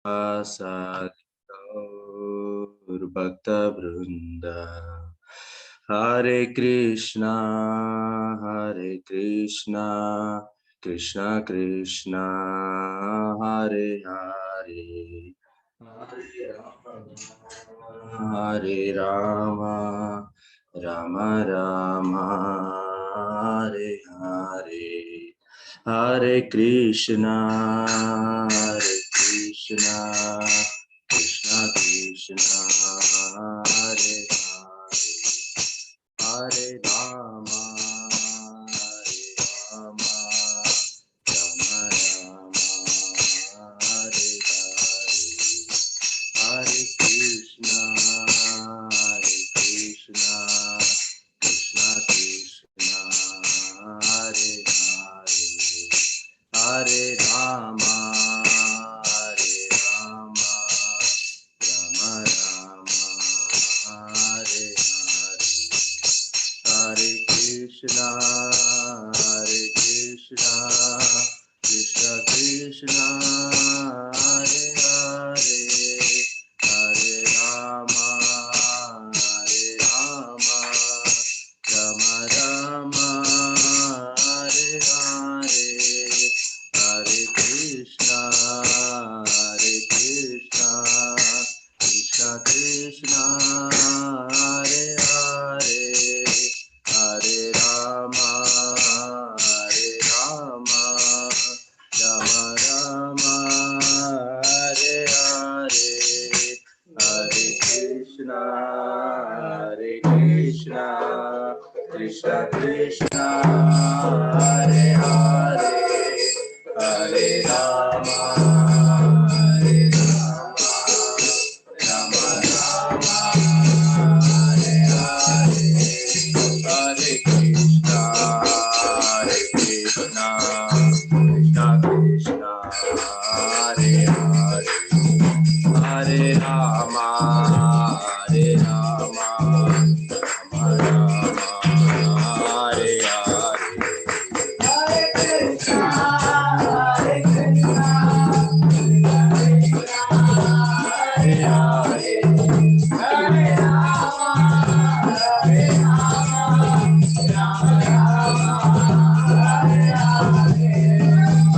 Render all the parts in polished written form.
Saur Bhakta Vrinda. Hare Krishna, Krishna Krishna, Hare Hare, Hare Rama, Rama Rama, Hare Hare. Hare Krishna, Krishna Krishna, Hare Hare, Hare Rama, Rama Rama, Hare Hare, Hare Krishna, Krishna Krishna, Hare Hare, Hare Rama, Rama Rama, Hare Hare, Hare Krishna, Krishna Krishna, Hare Hare, Hare Rama, Rama Rama, Hare Hare, Hare Krishna, Krishna Krishna, Hare Hare, Hare Rama, Rama Rama, Hare Hare, Hare Krishna, Krishna Krishna, Hare Hare, Hare Rama, Rama Rama, Hare Hare, Hare Krishna, Krishna Krishna, Hare Hare, Hare Rama, Rama Rama, Hare Hare, Hare Krishna, Krishna Hare Hare, Hare Rama, Rama Hare Hare, Hare Krishna, Krishna Krishna, Hare Hare, Hare Rama, Rama Hare Hare,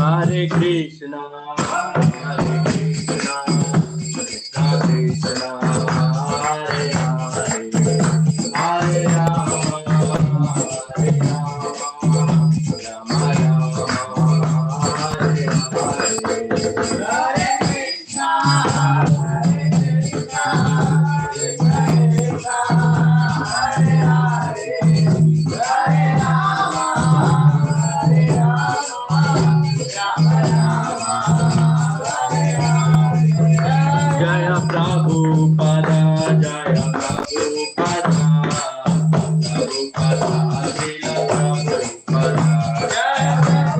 Hare Krishna, Krishna Hare Hare, Hare Rama, Rama Hare Hare. Jaya Prabhupada, Jaya Prabhupada, Prabhupada, Lila Prabhupada, Jaya Prabhupada,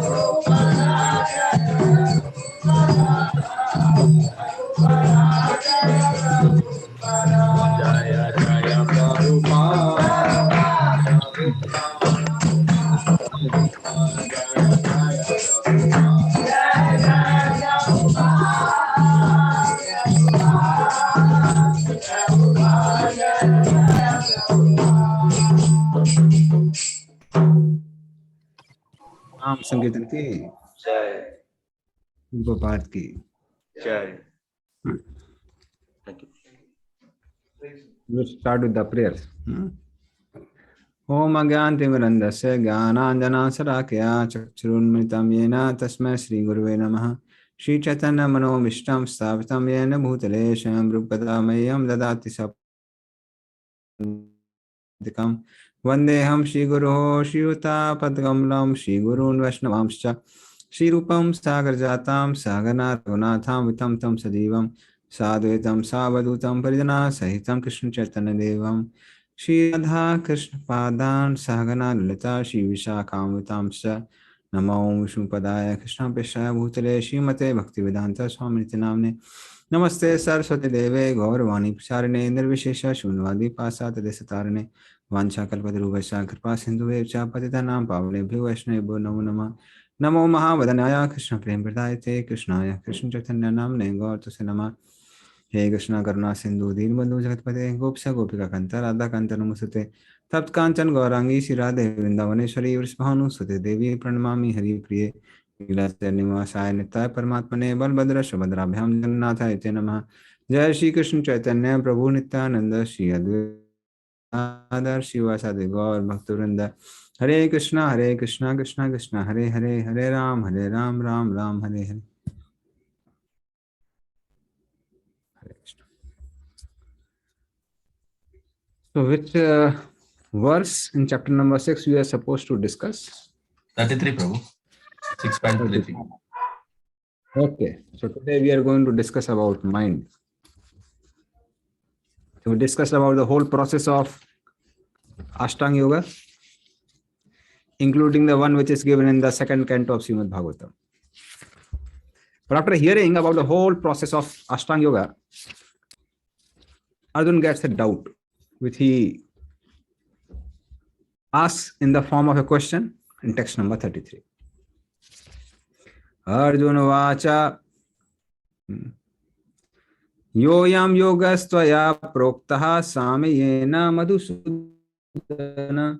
Jaya Jaya Prabhupada, नाम संकीर्तन की जय, गोपाल की जय. Let's start with the prayers. Om Agyantimirandasya Jnananjanasarakaya Chakshurunmritam Yena Tasmai Shri Gurave Namaha Shri Chaitanya Manovishtam Sthapitam Yena Bhutale Swayam Rupadamayam Dadati Saptikam Vandeham Shri Guru Shri Yuta Padgamlam Shri Gurun Vaishnavamscha Shri Rupam Sagar Jatam Sagana Raghunatham Vitam Tam Sadivam Sadvetam Savadutam Paridana Sahitam Krishna Chaitanya Devam Shri Radha Krishna Padan Sahagana Lulita Shri Vishakhamvitamscha Namo Vishnupadaya Krishna Peshaya Bhutale Shrimate Bhaktivedanta Swami Namne Namaste Saraswati Deve Gauravani Prasarine Nirvishesha Shunvadi Pasat Desatarane Vancha Kalpadruvasya Kripa Sindhuve Cha Patitanam Pavlebhyo Vaishnavibho Namo Namah नमो महावदनाय कृष्ण प्रेम प्रदायते कृष्णाय कृष्ण चैतन्य नामने गौरतसे नमः। हे कृष्ण करुणा सिंधु दीनबंधु जगतपते गोपीश गोपिका कांता राधा कांता नमोस्तुते तप्त कांचन गौरांगी श्री राधे वृंदावनेश्वरी वृषभानुसुते देवी प्रणमामि हरिप्रिये निवासाय नित्याय परमात्मने बलभद्र सुभद्राभ्यां जगन्नाथाय ते नमः। जय श्री कृष्ण चैतन्य प्रभु नित्यानंद श्री अद्वैत शिवासादि गौर भक्तवृंद। हरे कृष्णा कृष्णा कृष्णा हरे हरे, हरे राम राम राम हरे हरे। हरे Krishna. So which verse in chapter number 6 we are supposed to discuss? 33, Prabhu. 6.33. Okay, so today we are going to discuss about mind. So we discussed about the whole process of Ashtanga Yoga, including the one which is given in the second canto of Srimad Bhagavatam. But after hearing about the whole process of Ashtanga Yoga, Arjun gets a doubt, which he asks in the form of a question in text number 33. Arjuna Vacha Yoyam Yogastvaya Proktaha Samyena Madhusudana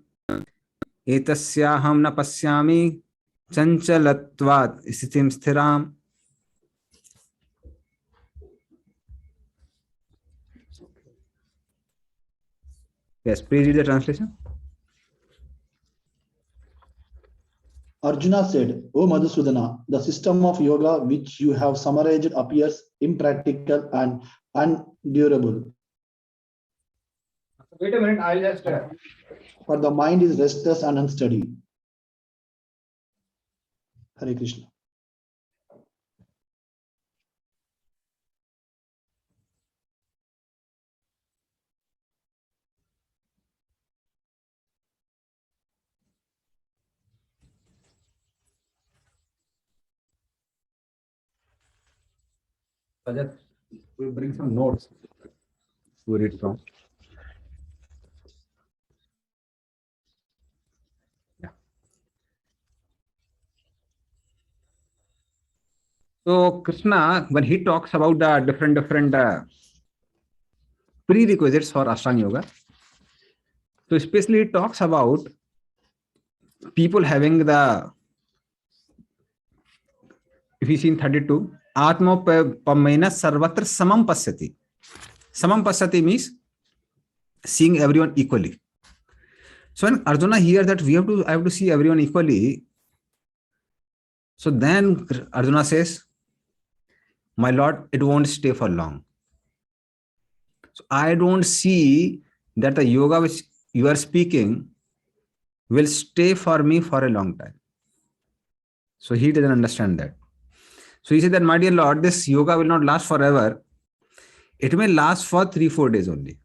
Etasyaham na pasyami chanchalatvat sthitim sthiram. Yes, please read the translation. Arjuna said, O Madhusudana, the system of yoga which you have summarized appears impractical and undurable. Wait a minute, I'll just. For the mind is restless and unsteady. Hare Krishna. We'll bring some notes to read from. Yeah. So Krishna, when he talks about the different prerequisites for Ashtanga Yoga, so especially he talks about people having the, if you see in 32, Atma Pamaina Sarvatra Samam Pasyati. Samam Pasyati means seeing everyone equally. So when Arjuna hears that I have to see everyone equally, so then Arjuna says, my Lord, it won't stay for long. So I don't see that the yoga which you are speaking will stay for me for a long time. So he doesn't understand that. So he said that, my dear Lord, this yoga will not last forever. It may last for 3-4 days only.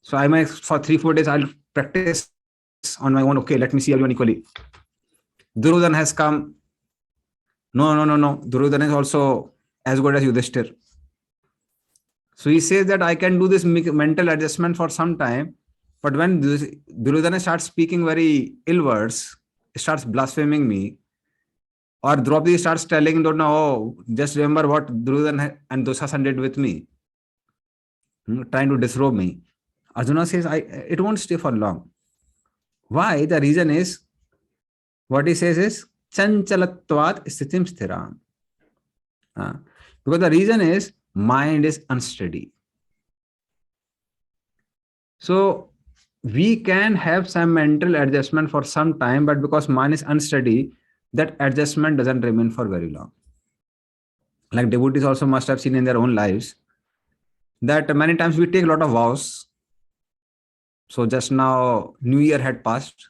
So I might, for 3-4 days, I'll practice on my own. Okay, let me see everyone equally. Duryodhana has come. No. Duryodhana is also as good as Yudhishthir. So he says that I can do this mental adjustment for some time. But when Duryodhana starts speaking very ill words, starts blaspheming me, or Draupadi starts telling, don't know, oh, just remember what Duryodhana and Dushasan did with me, trying to disrobe me. Arjuna says, it won't stay for long. Why? The reason is, what he says is, chanchalatvat sthitim sthiram. Because the reason is, mind is unsteady. So we can have some mental adjustment for some time, but because mind is unsteady, that adjustment doesn't remain for very long. Like devotees also must have seen in their own lives that many times we take a lot of vows. So just now New Year had passed,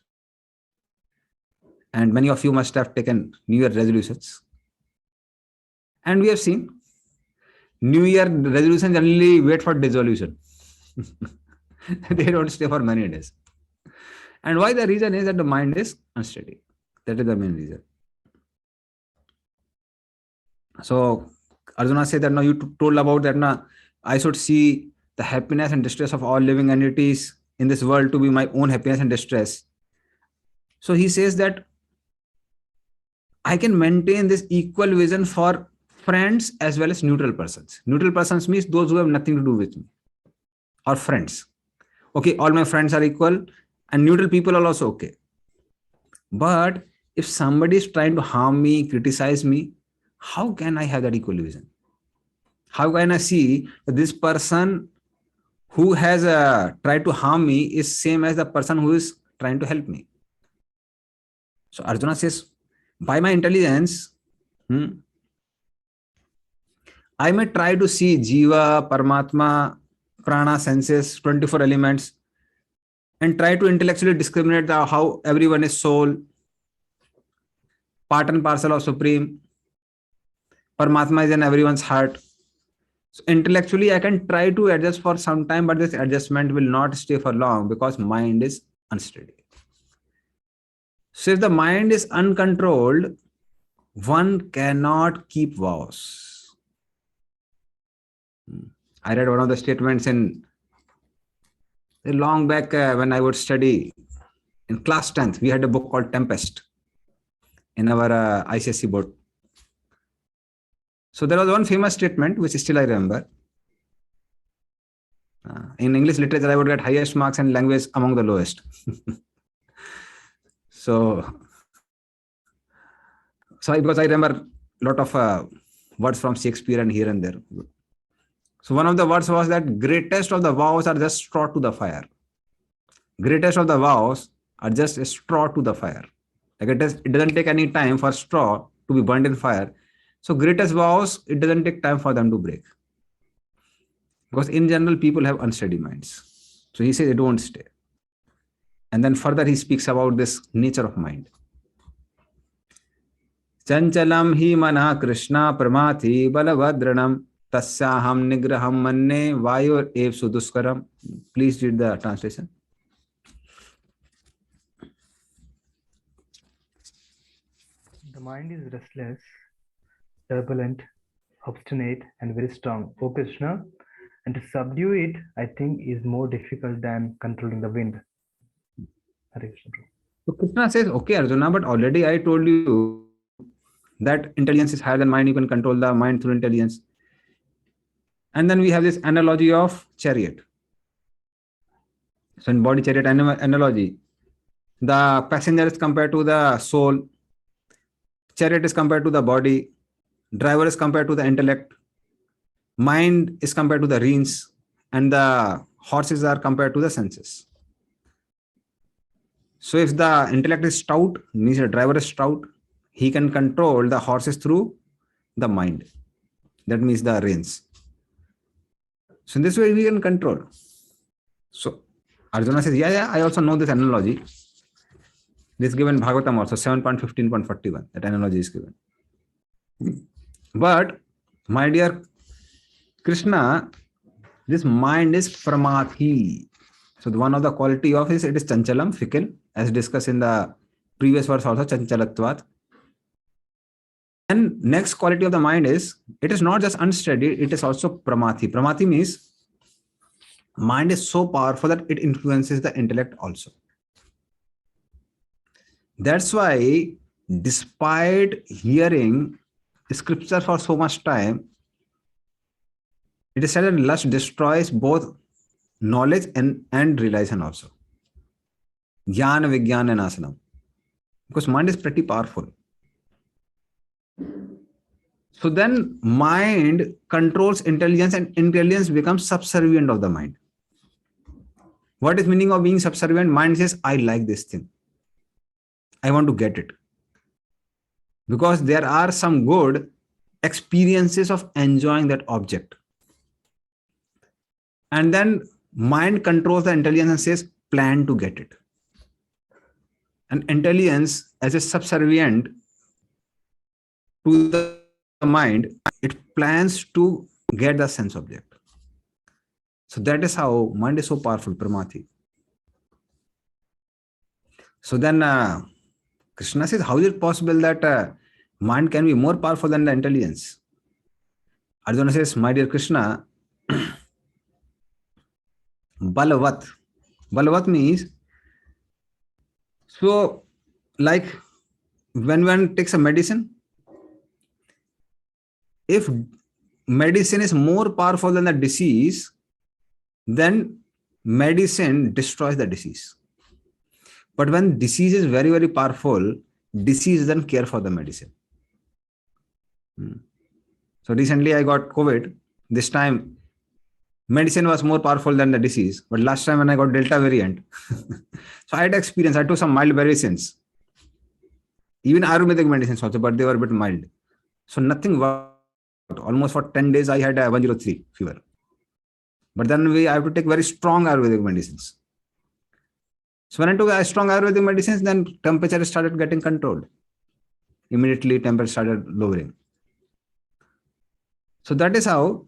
and many of you must have taken New Year resolutions. And we have seen New Year resolutions generally wait for dissolution. They don't stay for many days. And why? The reason is that the mind is unsteady. That is the main reason. So Arjuna said that, no, you told about that, no, I should see the happiness and distress of all living entities in this world to be my own happiness and distress. So he says that I can maintain this equal vision for friends as well as neutral persons. Neutral persons means those who have nothing to do with me, or friends. Okay, all my friends are equal, and neutral people are also okay. But if somebody is trying to harm me, criticize me, how can I have that equal vision? How can I see that this person who has tried to harm me is same as the person who is trying to help me? So Arjuna says, by my intelligence, I may try to see Jiva, Paramatma, Prana, senses, 24 elements, and try to intellectually discriminate how everyone is soul, part and parcel of Supreme. Paramatma is in everyone's heart. So intellectually, I can try to adjust for some time, but this adjustment will not stay for long because mind is unsteady. So if the mind is uncontrolled, one cannot keep vows. I read one of the statements in long back when I would study in class 10th. We had a book called Tempest in our ICSE board. So there was one famous statement which still I remember. In English literature, I would get highest marks and language among the lowest. So because I remember a lot of words from Shakespeare and here and there. So one of the words was that greatest of the vows are just straw to the fire. Greatest of the vows are just a straw to the fire. Like it doesn't take any time for straw to be burned in fire. So greatest vows, it doesn't take time for them to break. Because in general, people have unsteady minds. So he says they don't stay. And then further he speaks about this nature of mind. Chanchalam hi mana Krishna pramati balavadranam tasyaham nigraham manne vayor ev suduskaram. Please read the translation. The mind is restless, turbulent, obstinate, and very strong, O Krishna, and to subdue it, I think, is more difficult than controlling the wind. Hare Krishna. So Krishna says, okay, Arjuna, but already I told you that intelligence is higher than mind. You can control the mind through intelligence. And then we have this analogy of chariot. So in body chariot analogy, the passenger is compared to the soul, chariot is compared to the body, driver is compared to the intellect, mind is compared to the reins, and the horses are compared to the senses. So if the intellect is stout, means the driver is stout, he can control the horses through the mind. That means the reins. So in this way we can control. So Arjuna says, yeah, I also know this analogy. This is given in Bhagavatam also, 7.15.41. That analogy is given. But my dear Krishna, this mind is pramati. So one of the quality of it is chanchalam, fickle, as discussed in the previous verse also, chanchalatvat. And next quality of the mind is, it is not just unsteady, it is also pramati. Pramati means mind is so powerful that it influences the intellect also. That's why, despite hearing scripture for so much time, it is said that lust destroys both knowledge and realization also. Jnana, Vijnana, and Asanam. Because mind is pretty powerful. So then mind controls intelligence and intelligence becomes subservient of the mind. What is meaning of being subservient? Mind says, I like this thing. I want to get it. Because there are some good experiences of enjoying that object. And then mind controls the intelligence and says, plan to get it. And intelligence, as a subservient to the mind, it plans to get the sense object. So that is how mind is so powerful, pramati. So then Krishna says, how is it possible that mind can be more powerful than the intelligence? Arjuna says, my dear Krishna, balavat. Balavat means, so like when one takes a medicine, if medicine is more powerful than the disease, then medicine destroys the disease. But when disease is very, very powerful, disease doesn't care for the medicine. So recently I got COVID. This time medicine was more powerful than the disease. But last time when I got Delta variant, so I had experience. I took some mild medicines, even Ayurvedic medicines also, but they were a bit mild. So nothing worked. Almost for 10 days I had a 103 fever. But then I have to take very strong Ayurvedic medicines. So when I took strong Ayurvedic medicines, then temperature started getting controlled. Immediately temperature started lowering. So that is how,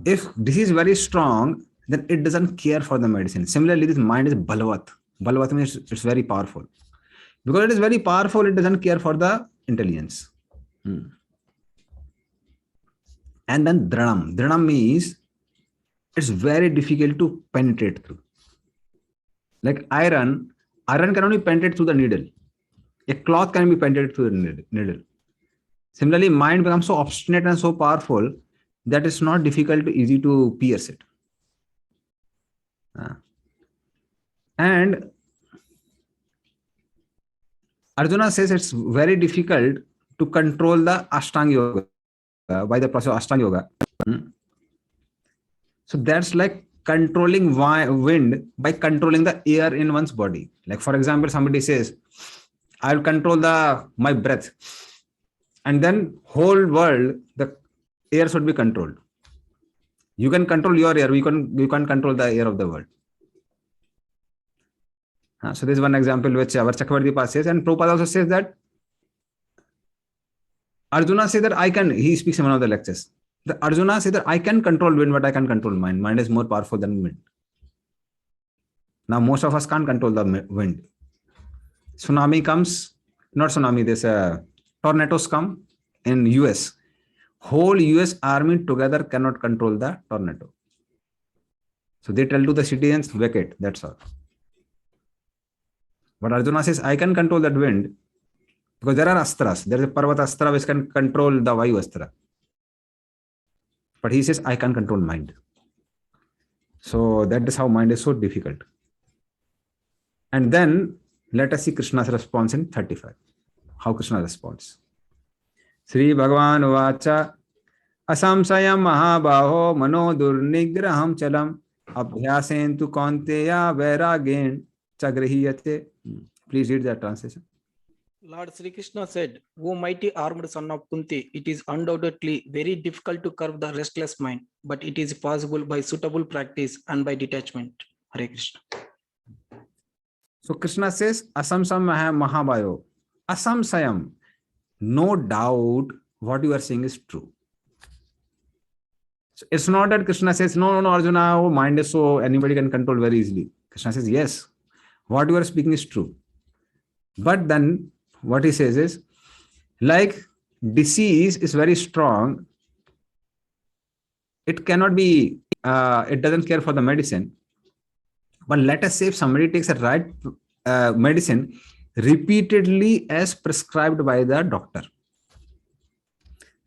if disease is very strong, then it doesn't care for the medicine. Similarly, this mind is balvat. Balvat means it's very powerful. Because it is very powerful, it doesn't care for the intelligence. And then dranam. Dranam means it's very difficult to penetrate through. Like iron cannot be penetrated through the needle. A cloth can be penetrated through the needle. Similarly, mind becomes so obstinate and so powerful that it's not difficult to easy to pierce it. And Arjuna says it's very difficult to control the Ashtanga Yoga by the process of Ashtanga Yoga. So that's like controlling wind by controlling the air in one's body. Like for example, somebody says, I'll control my breath. And then whole world, the air should be controlled. You can control your air. You can control the air of the world. So this is one example which our Chakravarti Pad says. And Prabhupada also says that Arjuna says that he speaks in one of the lectures. The Arjuna says that I can control wind, but I can control mind. Mind is more powerful than wind. Now most of us can't control the wind. Tsunami comes, not tsunami, this tornadoes come in US. Whole US army together cannot control the tornado. So they tell to the citizens, vacate, that's all. But Arjuna says, I can control that wind because there are astras. There is a Parvat Astra which can control the Vayu Astra. But he says, I can control mind. So that is how mind is so difficult. And then let us see Krishna's response in 35. How Krishna responds. Sri Bhagavan Vacha Asamsayam Mahabaho Mano Durnigraham Chalam Abhyasentu Kaunteya Vairagen Chagrahiyate. Please read that translation. Lord Sri Krishna said, O mighty armed son of Kunti, it is undoubtedly very difficult to curb the restless mind, but it is possible by suitable practice and by detachment. Hare Krishna. So Krishna says, Asamsam Mahabayo. Asamsayam. No doubt what you are saying is true. So it's not that Krishna says, no, Arjuna, mind is so anybody can control very easily. Krishna says, yes, what you are speaking is true. But then what he says is, like disease is very strong. It cannot be, it doesn't care for the medicine. But let us say if somebody takes a right medicine repeatedly as prescribed by the doctor,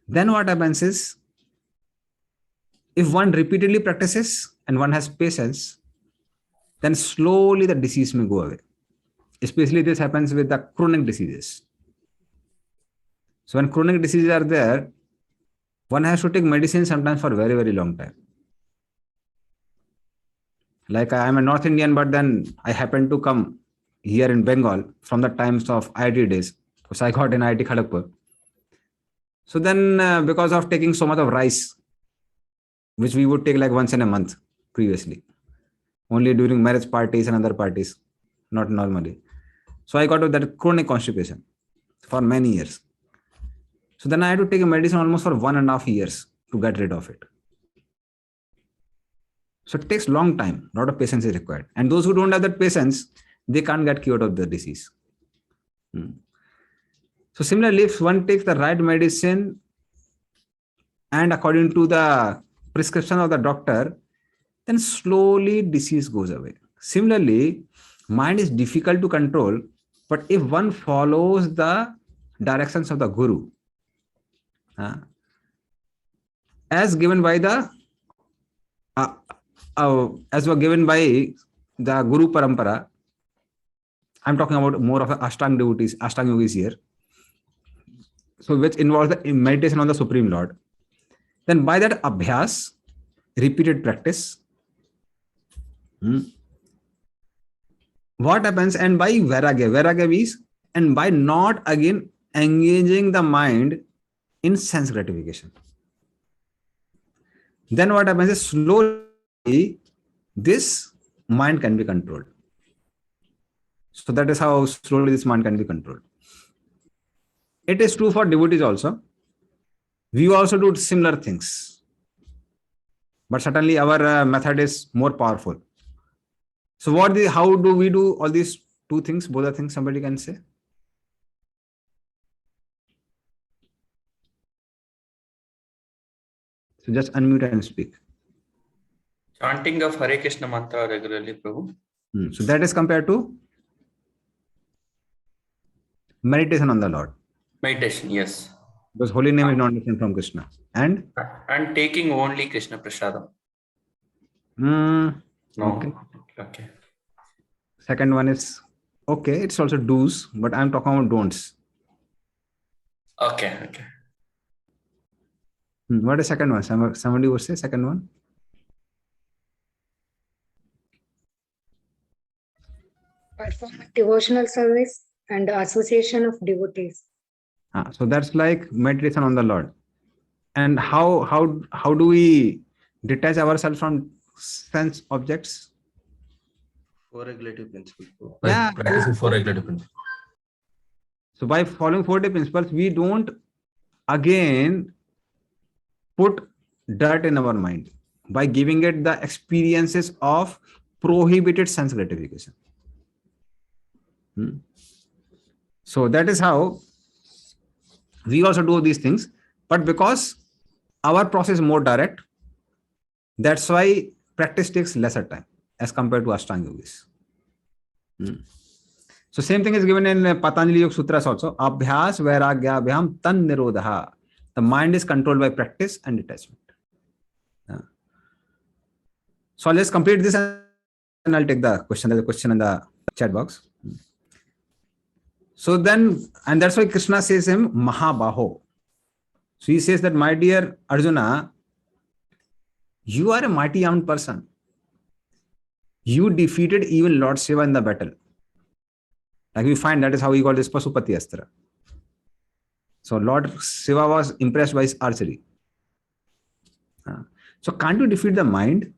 then what happens is, if one repeatedly practices and one has patience, then slowly the disease may go away. Especially this happens with the chronic diseases. So when chronic diseases are there, one has to take medicine sometimes for a very, very long time. Like I am a North Indian, but then I happen to come here in Bengal from the times of IIT days. So I got in IIT Kharagpur. So then because of taking so much of rice, which we would take like once in a month previously, only during marriage parties and other parties, not normally. So I got that chronic constipation for many years. So then I had to take a medicine almost for 1.5 years to get rid of it. So it takes long time, a lot of patience is required. And those who don't have that patience, they can't get cured of the disease. So similarly, if one takes the right medicine and according to the prescription of the doctor, then slowly disease goes away. Similarly, mind is difficult to control, But if one follows the directions of the Guru, as given by the as were given by the Guru Parampara, I'm talking about more of the Ashtanga devotees, Ashtanga yogis here. So which involves the meditation on the Supreme Lord. Then by that abhyas, repeated practice, what happens? And by vairagya means, and by not again engaging the mind in sense gratification. Then what happens is slowly this mind can be controlled. So that is how slowly this mind can be controlled. It is true for devotees also. We also do similar things. But certainly our method is more powerful. So how do we do all these two things, both the things, somebody can say? So just unmute and speak. Chanting of Hare Krishna mantra regularly, Prabhu. So that is compared to meditation on the Lord. Meditation, yes. Because holy name is not different from Krishna. And taking only Krishna Prasadam. No. Okay. Second one is okay, it's also do's, but I'm talking about don'ts. Okay. What is second one? Somebody would say second one. Perform devotional service and association of devotees. So that's like meditation on the Lord. And how do we detach ourselves from sense objects? Four regulative principles. Yeah. Practicing four regulative principles. So by following 4 principles, we don't again put dirt in our mind by giving it the experiences of prohibited sense gratification. So that is how we also do these things. But because our process is more direct, that's why practice takes lesser time as compared to Ashtanga yogis. So same thing is given in Patanjali Yoga Sutras also. Abhyas vairagya abhyam tan nirodha. The mind is controlled by practice and detachment. So let's complete this and I'll take the question. There's a question in the chat box. So then, and that's why Krishna says him Mahabaho. So he says that, my dear Arjuna, you are a mighty armed person. You defeated even Lord Shiva in the battle. Like we find that is how he got this Pasupati Astra. So Lord Shiva was impressed by his archery. So can't you defeat the mind?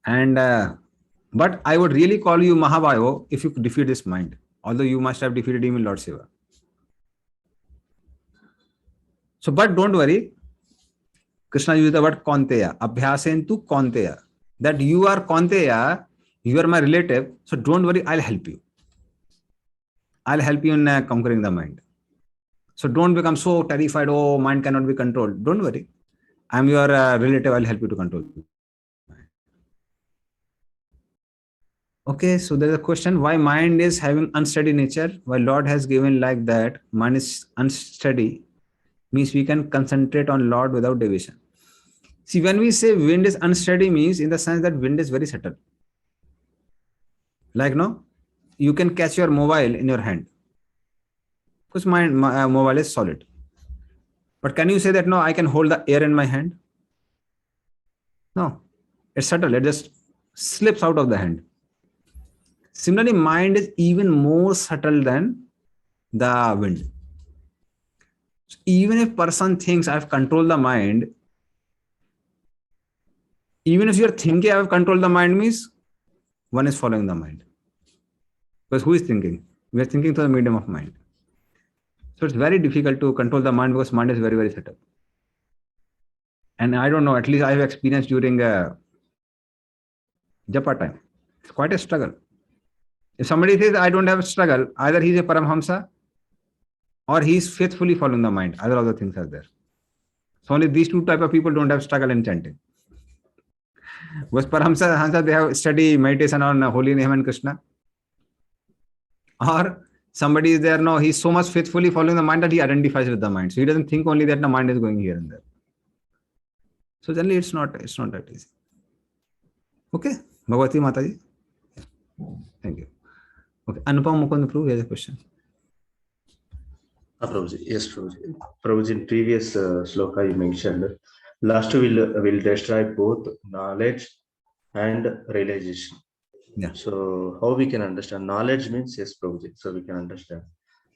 And but I would really call you Mahabaho if you could defeat this mind. Although you must have defeated even Lord Shiva. So, but don't worry. Krishna used the word Kaunteya. Abhyasentu Kaunteya. That you are Kaunteya, you are my relative. So don't worry, I'll help you. I'll help you in conquering the mind. So don't become so terrified, oh, mind cannot be controlled. Don't worry. I'm your relative, I'll help you to control. Okay, so there's a question, why mind is having unsteady nature? Why Lord has given like that, mind is unsteady, means we can concentrate on Lord without deviation. See, when we say wind is unsteady, means in the sense that wind is very subtle. Like, no, you can catch your mobile in your hand. Because my mobile is solid. But can you say that, no, I can hold the air in my hand? No, it's subtle. It just slips out of the hand. Similarly, mind is even more subtle than the wind. So even if person thinks I've controlled the mind, even if you're thinking I've controlled the mind, means one is following the mind. Because who is thinking? We are thinking through the medium of mind. So it's very difficult to control the mind because mind is very, very subtle. And I don't know, at least I have experienced during japa time. It's quite a struggle. If somebody says I don't have a struggle, either he's a Paramhamsa or he's faithfully following the mind. Other other things are there. So only these two type of people don't have struggle in chanting. Was Paramsa Hansa, they have study meditation on holy name and Krishna? Or somebody is there, no, he's so much faithfully following the mind that he identifies with the mind. So he doesn't think only that the mind is going here and there. So generally it's not that easy. Okay, Bhagavati Mataji. Thank you. Okay, Anupam Mukund Prabhu has a question. Prabhuji. Yes, Prabhuji. Prabhuji, in previous sloka you mentioned, last will destroy both knowledge and realization. Yeah. So how we can understand? Knowledge means, yes, Prabhuji, so we can understand.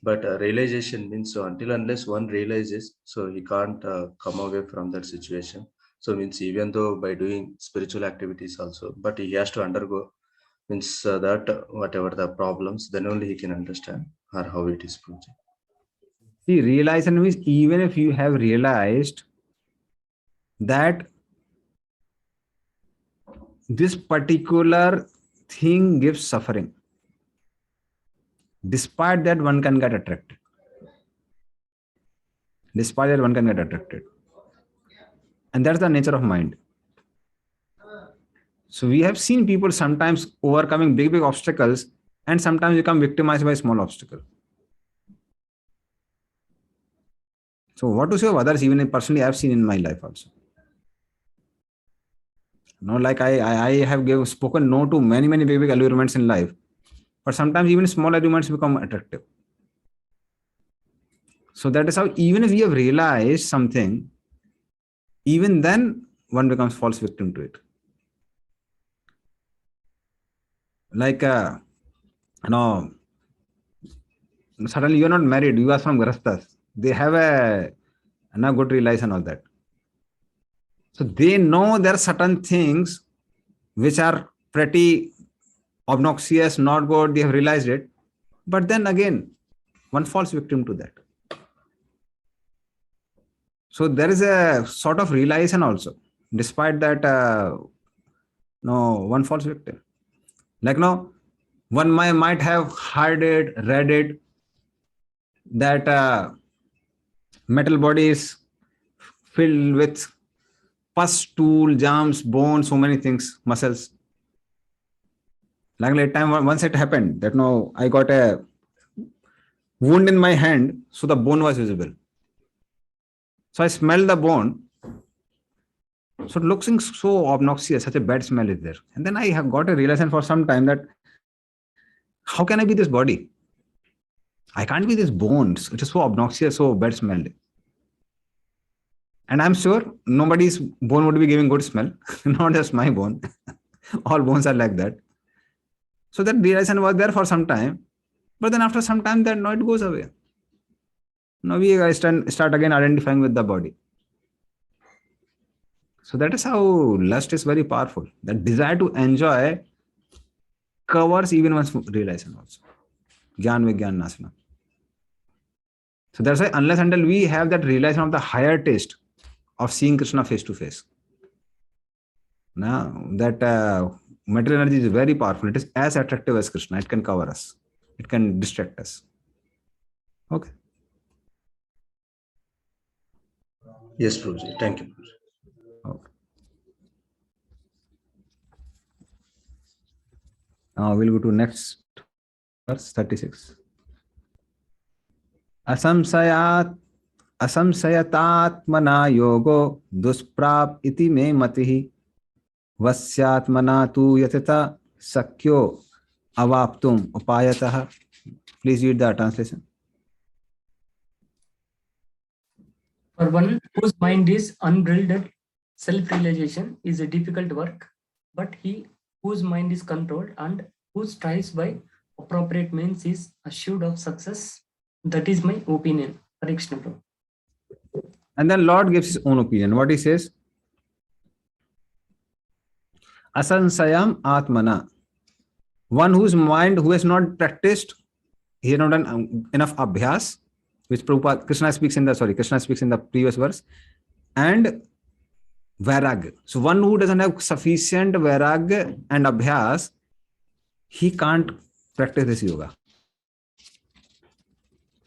But realization means, so until unless one realizes, so he can't come away from that situation. So means even though by doing spiritual activities also, but he has to undergo, means that whatever the problems, then only he can understand or how it is, Prabhuji. See, realization means even if you have realized that this particular thing gives suffering, despite that one can get attracted. Despite that one can get attracted. And that's the nature of mind. So we have seen people sometimes overcoming big obstacles and sometimes become victimized by small obstacles. So what to say of others, even personally I have seen in my life also. No, like I have spoken no to many big allurements in life, but sometimes even small allurements become attractive. So that is how, even if we have realized something, even then one becomes false victim to it. Like suddenly you are not married, you are from Grastas. They have a good realization of that. So they know there are certain things which are pretty obnoxious, not good, they have realized it. But then again, one falls victim to that. So there is a sort of realization also. Despite that, one falls victim. Like one might have heard it, read it, that metal body is filled with pus, stool, germs, bones, so many things, muscles. Like that time, once it happened that I got a wound in my hand, so the bone was visible. So I smelled the bone. So it looks so obnoxious, such a bad smell is there. And then I have got a realization for some time that how can I be this body? I can't be this bones. It is so obnoxious, so bad smell. And I'm sure nobody's bone would be giving good smell, not just my bone. All bones are like that. So that realization was there for some time. But then after some time, that it goes away. Now we start again identifying with the body. So that is how lust is very powerful. That desire to enjoy covers even one's realization also. Gyan Vigyan Nasana. So that's why unless until we have that realization of the higher taste of seeing Krishna face to face, now that material energy is very powerful. It is as attractive as Krishna. It can cover us. It can distract us. Okay. Yes, Prabhuji. Thank you, Prabhuji. Okay. Now we'll go to next verse 36. Asamsayatatmana yogo dusprap iti me matihi vasyatmana tu yatita sakyo avaptum upayatah. Please read the translation. For one whose mind is unbridled, self-realization is a difficult work, but he whose mind is controlled and who strives by appropriate means is assured of success. That is my opinion. Hare Krishna Prabhu. And then Lord gives his own opinion. What he says? Asansayam atmana. One whose mind, who has not practiced, he has not done enough abhyas, which Krishna speaks in the previous verse, and vairag. So one who doesn't have sufficient vairag and abhyas, he can't practice this yoga.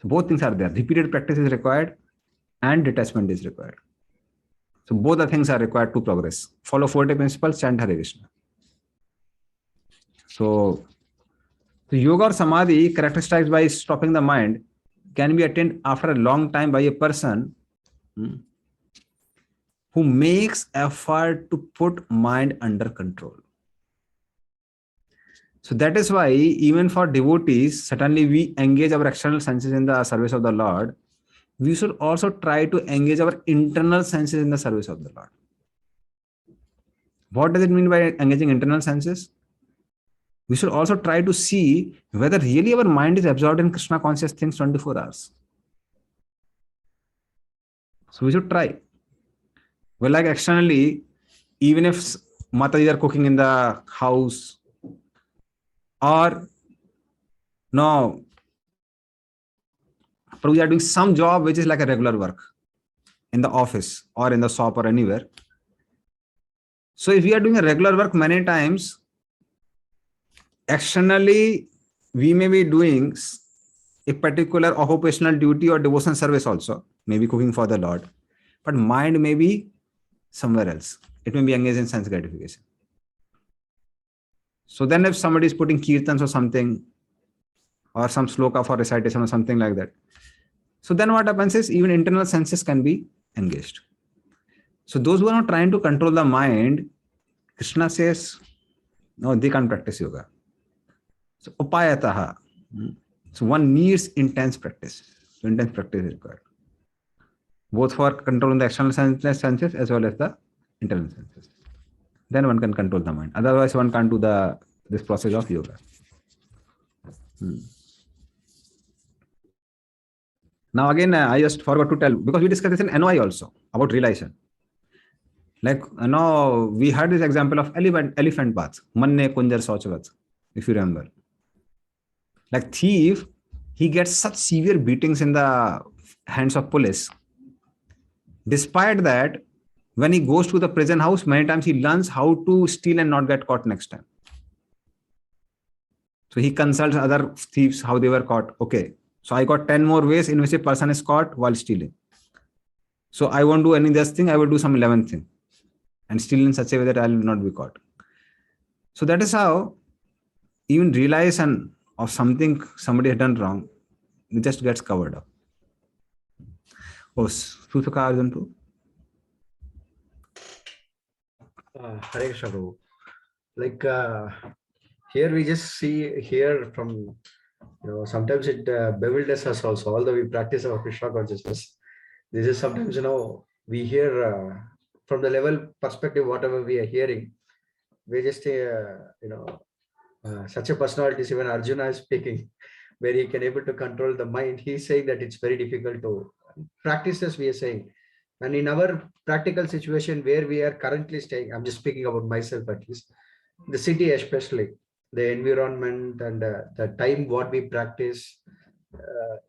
So both things are there. Repeated practice is required and detachment is required. So both the things are required to progress. Follow 40 principles, chant Hare Krishna. So yoga or samadhi, characterized by stopping the mind, can be attained after a long time by a person who makes effort to put mind under control. So that is why even for devotees, certainly we engage our external senses in the service of the Lord. We should also try to engage our internal senses in the service of the Lord. What does it mean by engaging internal senses? We should also try to see whether really our mind is absorbed in Krishna conscious things 24 hours. So we should try. Well, like externally, even if Mataji are cooking in the house, or no, but we are doing some job which is like a regular work in the office or in the shop or anywhere. So if we are doing a regular work many times, externally, we may be doing a particular occupational duty or devotion service also, maybe cooking for the Lord, but mind may be somewhere else. It may be engaged in sense gratification. So then if somebody is putting kirtans or something, or some sloka for recitation or something like that, so then what happens is even internal senses can be engaged. So those who are not trying to control the mind, Krishna says, no, they can't practice yoga. So upayataha. So one needs intense practice. So intense practice is required, both for controlling the external senses as well as the internal senses. Then one can control the mind. Otherwise, one can't do this process of yoga. Now again, I just forgot to tell, because we discussed this in NOI also about realization. Like now we had this example of elephant bath, manne kunjar sochvat, if you remember. Like thief, he gets such severe beatings in the hands of police. Despite that, when he goes to the prison house, many times he learns how to steal and not get caught next time. So he consults other thieves how they were caught. Okay, so I got 10 more ways in which a person is caught while stealing. So I won't do any of this thing, I will do some 11th thing and steal in such a way that I will not be caught. So that is how even realization of something somebody had done wrong, it just gets covered up. Oh, Susaka Arjun too. Hare Krishna Prabhu. Like here we just see here from, sometimes it bewilders us also, although we practice our Krishna consciousness. This is sometimes, we hear from the level perspective, whatever we are hearing, we just, such a personality, even Arjuna is speaking, where he can able to control the mind. He's saying that it's very difficult to practice, as we are saying. And in our practical situation where we are currently staying, I'm just speaking about myself at least, the city especially, the environment and the time what we practice,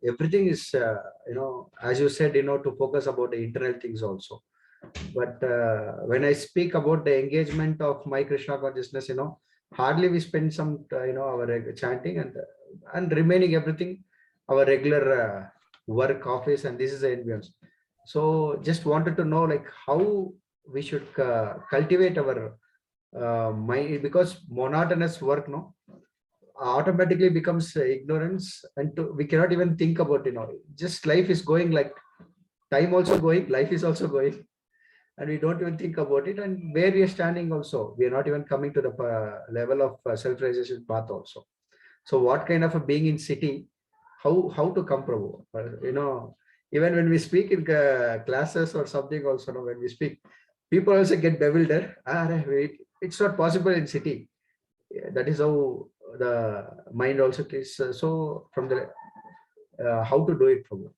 everything is, as you said, to focus about the internal things also. But when I speak about the engagement of my Krishna consciousness, hardly we spend some, our chanting and remaining everything, our regular work, office, and this is the environment. So just wanted to know like how we should cultivate our mind, because monotonous work automatically becomes ignorance, and we cannot even think about, just life is going, like time also going, life is also going, and we don't even think about it. And where we are standing also, we are not even coming to the level of self-realization path also. So what kind of a being in city, how to come, Prabhu? Even when we speak in classes or something also, when we speak, people also get bewildered. It's not possible in city. That is how the mind also is. So from the how to do it, Prabhu.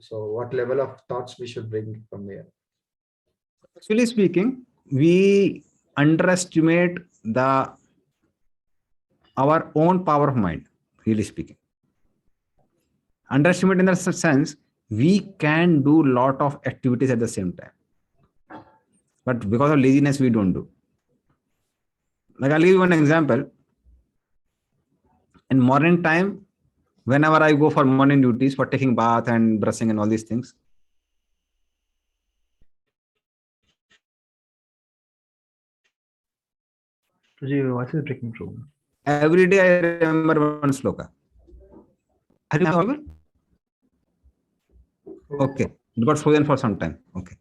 So what level of thoughts we should bring from here? Actually speaking, we underestimate our own power of mind, really speaking. Underestimate in the sense, we can do a lot of activities at the same time. But because of laziness, we don't do. Like I'll give you one example. In morning time, whenever I go for morning duties for taking bath and brushing and all these things, Your voice is breaking through. Every day I remember one sloka. Are you audible? Okay. It got frozen for some time. Okay.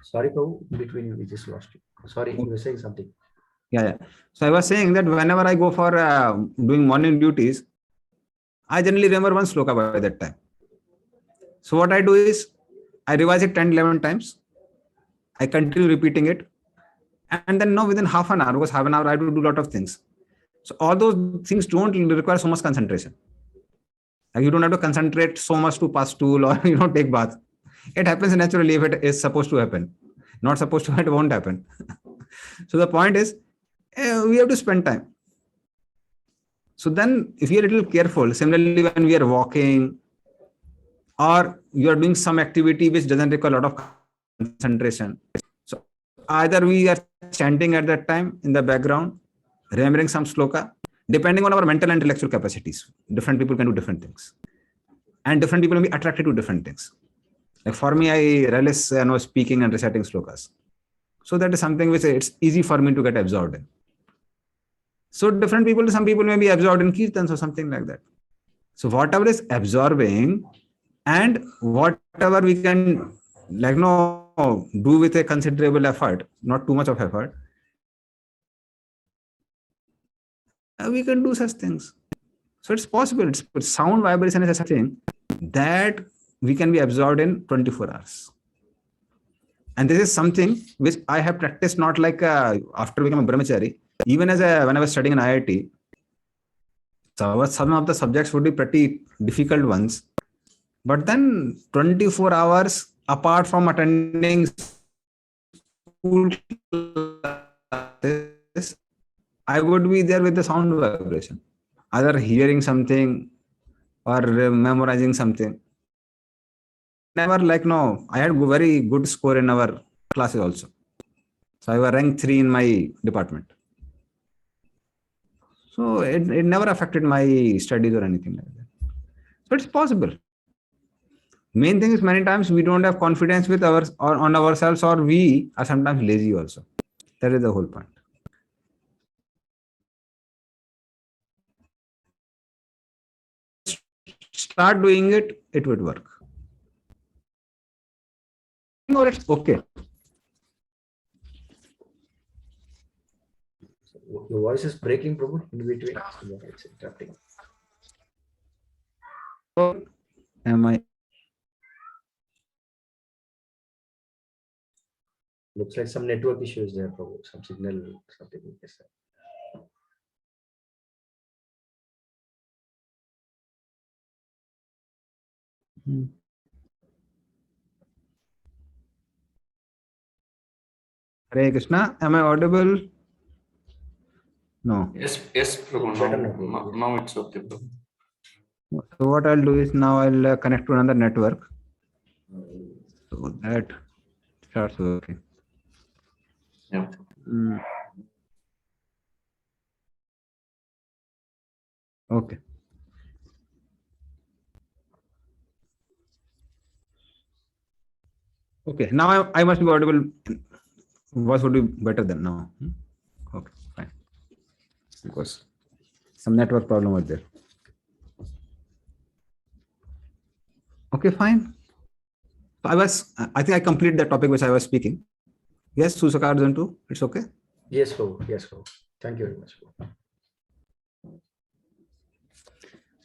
Sorry, Prabhu, in between we just lost you. Sorry, you were saying something. Yeah. So I was saying that whenever I go for doing morning duties, I generally remember one sloka by that time. So what I do is I revise it 10, 11 times. I continue repeating it. And then now within half an hour, because half an hour I do a lot of things. So all those things don't require so much concentration. Like you don't have to concentrate so much to pass stool or take bath. It happens naturally if it is supposed to happen. Not supposed to, it won't happen. So the point is, we have to spend time. So then if you're a little careful, similarly when we are walking or you are doing some activity which doesn't require a lot of concentration. So either we are chanting at that time in the background, remembering some sloka, depending on our mental and intellectual capacities. Different people can do different things. And different people may be attracted to different things. Like for me, I relish speaking and reciting slokas. So that is something which it's easy for me to get absorbed in. So different people, some people may be absorbed in kirtans or something like that. So whatever is absorbing and whatever we can do with a considerable effort, not too much of effort, we can do such things. So it's possible. It's sound vibration is such a thing that we can be absorbed in 24 hours. And this is something which I have practiced not like after becoming a brahmachari. Even when I was studying in IIT, so some of the subjects would be pretty difficult ones. But then 24 hours apart from attending school classes, I would be there with the sound vibration, either hearing something or memorizing something. Never I had a very good score in our classes also. So I was ranked 3 in my department. So it never affected my studies or anything like that. So it's possible. Main thing is many times we don't have confidence with on ourselves, or we are sometimes lazy also. That is the whole point. Start doing it, it would work. Or it's okay. Your voice is breaking, Prabhu, in between. It's interrupting. Am I? Looks like some network issues there, Prabhu. Some signal, something like this. Hare Krishna, am I audible? No. Yes, Prabhu. Now it's okay, Prabhu. So what I'll do is now I'll connect to another network so that starts working. Yeah. Okay. Okay. Now I must be audible. Voice would be better than now. Okay, fine. Because some network problem was there. Okay, fine. So I think I complete the topic which I was speaking. Yes, Susakar Zantu, it's okay? Yes, Prabhu. Yes, Prabhu. Thank you very much, Prabhu.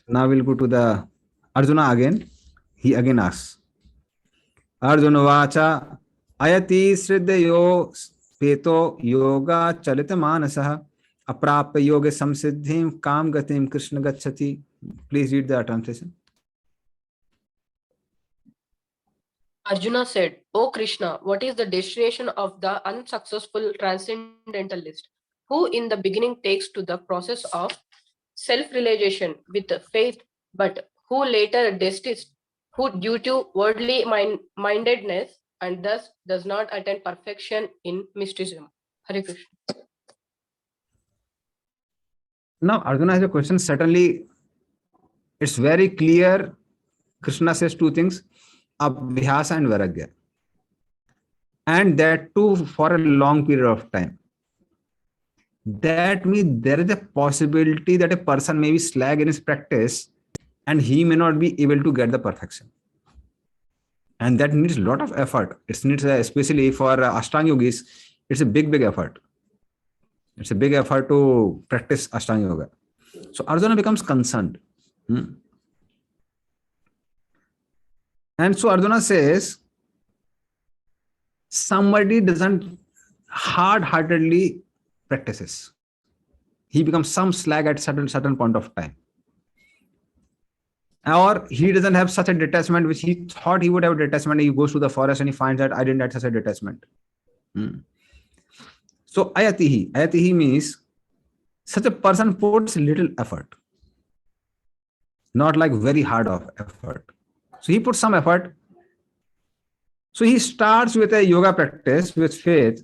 Now we'll go to the Arjuna again. He again asks. Arjuna Vacha Ayati Sriddhayo Peto Yoga Chalita Manasaha Aprapya Yoga Samsiddhim Kam Gatim Krishna Gachati. Please read the translation. Arjuna said, O Krishna, what is the destination of the unsuccessful transcendentalist, who in the beginning takes to the process of self-realization with faith, but who later desists, who due to worldly mindedness and thus does not attain perfection in mysticism? Hare Krishna. Now, Arjuna has a question. Certainly, it's very clear. Krishna says two things, Abhyasa and Vairagya. And that too for a long period of time. that means there is a possibility that a person may be slag in his practice and he may not be able to get the perfection. And that needs a lot of effort. It needs, especially for Ashtanga Yogis, it's a big effort. It's a big effort to practice Ashtanga Yoga. So Arjuna becomes concerned. And so Arjuna says, somebody doesn't hard-heartedly practices. He becomes some slag at certain point of time. Or he doesn't have such a detachment which he thought he would have a detachment. He goes to the forest and he finds that I didn't have such a detachment. So ayatihi. Ayatihi means such a person puts little effort. Not like very hard of effort. So he puts some effort. So he starts with a yoga practice with faith.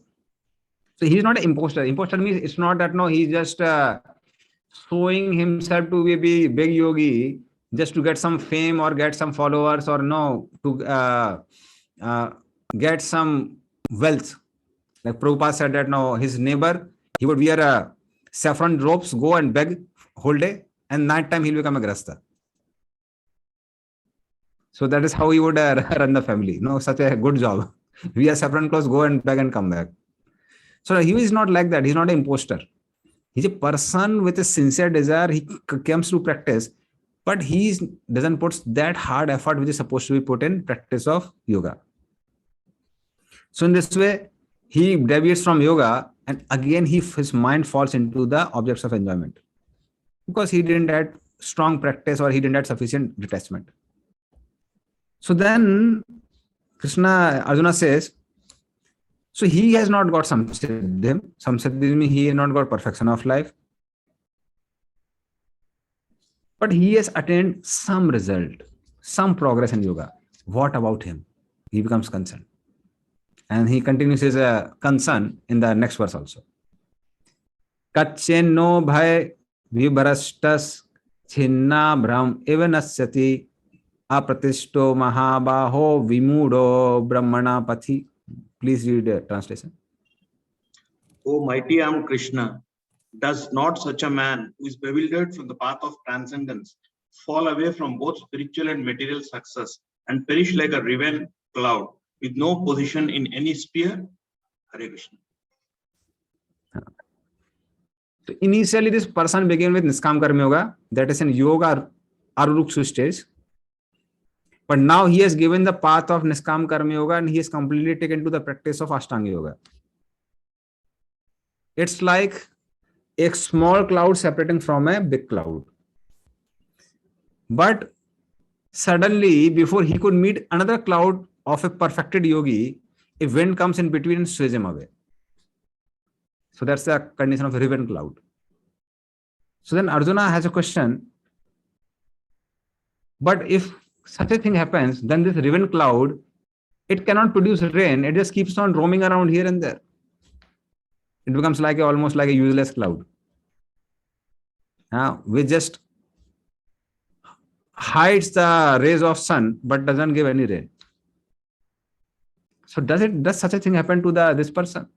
So he's not an imposter. Imposter means it's not that no, he's just showing himself to be big yogi just to get some fame or get some followers or no, to get some wealth. Like Prabhupada said that no, his neighbor, he would wear saffron robes, go and beg whole day, and night time he'll become a grasta. So that is how he would run the family. No, such a good job. Wear saffron clothes, go and beg and come back. So he is not like that. He's not an imposter. He's a person with a sincere desire. He comes to practice, but he doesn't put that hard effort which is supposed to be put in practice of yoga. So in this way, he deviates from yoga and again his mind falls into the objects of enjoyment because he didn't have strong practice or he didn't have sufficient detachment. So then Arjuna says, so he has not got samsiddhim. Samsiddhim means he has not got perfection of life. But he has attained some result, some progress in yoga. What about him? He becomes concerned. And he continues his concern in the next verse also. Kachen no bhai vibarastas chinna bhram evanasyati apratishto mahabaho vimudo brahmana pathi. Please read the translation. O mighty arm Krishna, does not such a man who is bewildered from the path of transcendence fall away from both spiritual and material success and perish like a riven cloud with no position in any sphere? Hare Krishna. So initially this person began with Niskam Karma Yoga, that is in yoga Arurukshu stage. But now he has given the path of Niskam Karma Yoga and he is completely taken to the practice of Ashtanga Yoga. It's like a small cloud separating from a big cloud. But suddenly, before he could meet another cloud of a perfected yogi, a wind comes in between and sways him away. So that's the condition of a riven cloud. So then Arjuna has a question. But if such a thing happens, then this riven cloud, it cannot produce rain. It just keeps on roaming around here and there. It becomes like almost like a useless cloud. Which just hides the rays of sun, but doesn't give any rain. So does such a thing happen to this person?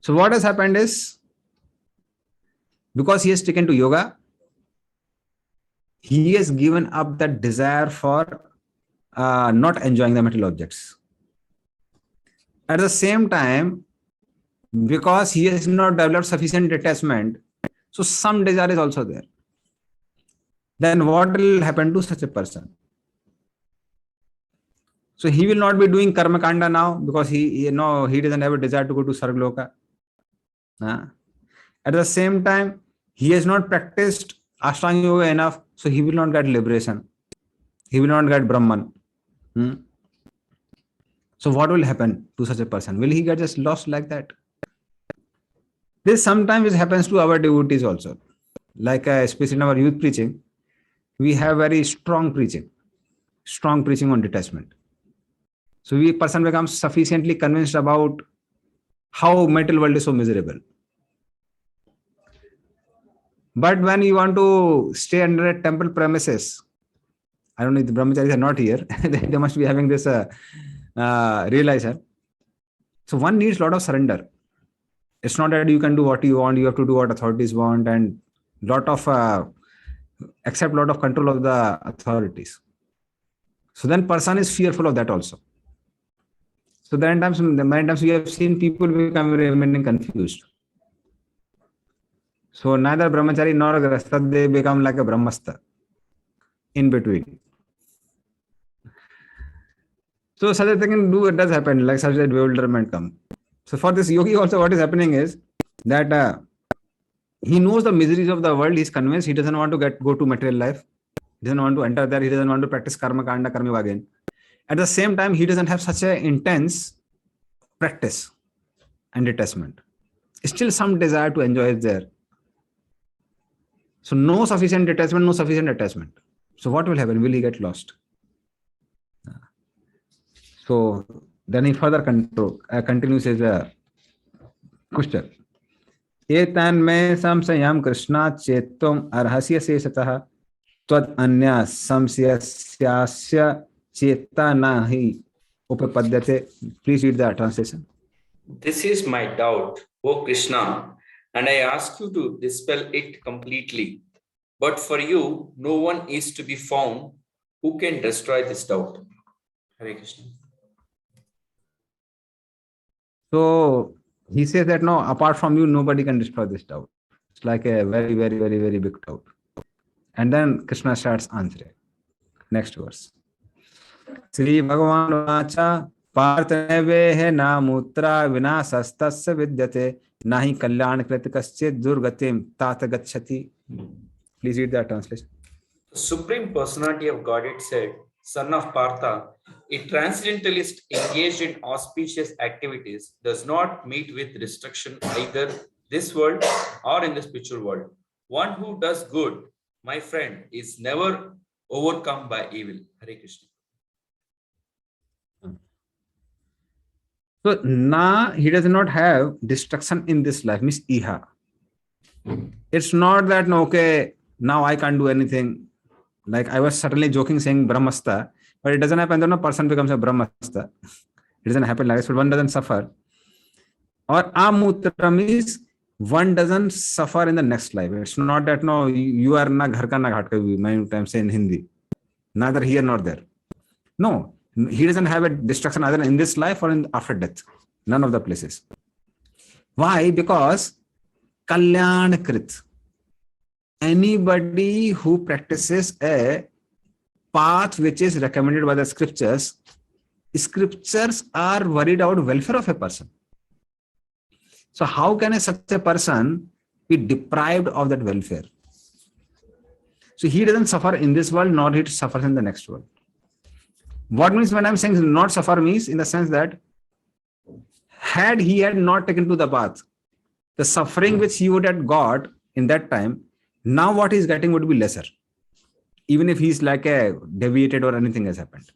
So what has happened is, because he has taken to yoga, he has given up that desire for not enjoying the material objects. At the same time, because he has not developed sufficient detachment, so some desire is also there. Then what will happen to such a person? So he will not be doing karma kanda now because he doesn't have a desire to go to Sargloka. At the same time, he has not practiced Ashtanga Yoga enough, so he will not get liberation. He will not get Brahman. So what will happen to such a person? Will he get just lost like that? This sometimes happens to our devotees also. Like especially in our youth preaching, we have very strong preaching on detachment. So person becomes sufficiently convinced about how material world is so miserable. But when you want to stay under a temple premises, I don't know if the brahmacharis are not here, they must be having this realizer. So one needs a lot of surrender. It's not that you can do what you want, you have to do what authorities want, and lot of accept a lot of control of the authorities. So then person is fearful of that also. So many times we have seen people remaining confused. So neither brahmachari nor grahastha, they become like a brahmastha in between. So such a thing does happen, like such a bewilderment come. So for this yogi also, what is happening is that he knows the miseries of the world. He's convinced he doesn't want to go to material life. He doesn't want to enter there. He doesn't want to practice karma kanda, karma again. At the same time, he doesn't have such an intense practice and detachment. Still some desire to enjoy is there. So no sufficient detachment, no sufficient attachment. So what will happen? Will he get lost? So then he further continues his question. एतान् मे संशयं कृष्णा चेत्तुम् अर्हस्य शेषतः त्वद् अन्या संशयस्यास्य चेता न हि उपपद्यते. Please read the translation. This is my doubt, O Krishna, and I ask you to dispel it completely. But for you, no one is to be found who can destroy this doubt. Hare Krishna. So he says that no, apart from you, nobody can destroy this doubt. It's like a very, very, very, very big doubt. And then Krishna starts answering. Next verse. Sri Bhagavan Vacha Parthavehe Namutra Vinasastasya Vidyate Nahi Kalyan Kritikasche Durgatim Tata Gachati. Please read that translation. The Supreme Personality of Godhead said, Son of Partha, a transcendentalist engaged in auspicious activities does not meet with restriction either this world or in the spiritual world. One who does good, my friend, is never overcome by evil. Hare Krishna. So now he does not have destruction in this life, means iha. It's not that, no, okay, now I can't do anything. Like I was certainly joking saying brahmastha, but it doesn't happen that no person becomes a brahmastha. It doesn't happen like this, but one doesn't suffer. Or amutra means one doesn't suffer in the next life. It's not that no, you are na ghar ka na ghat ka, many times say in Hindi. Neither here nor there. No, he doesn't have a destruction either in this life or in after death. None of the places. Why? Because kalyan krit. Anybody who practices a path which is recommended by the scriptures are worried about welfare of a person. So how can such a person be deprived of that welfare? So he doesn't suffer in this world, nor he suffers in the next world. What means when I'm saying not suffer means in the sense that had he had not taken to the path, the suffering which he would have got in that time, now what he's getting would be lesser. Even if he's like a deviated or anything has happened.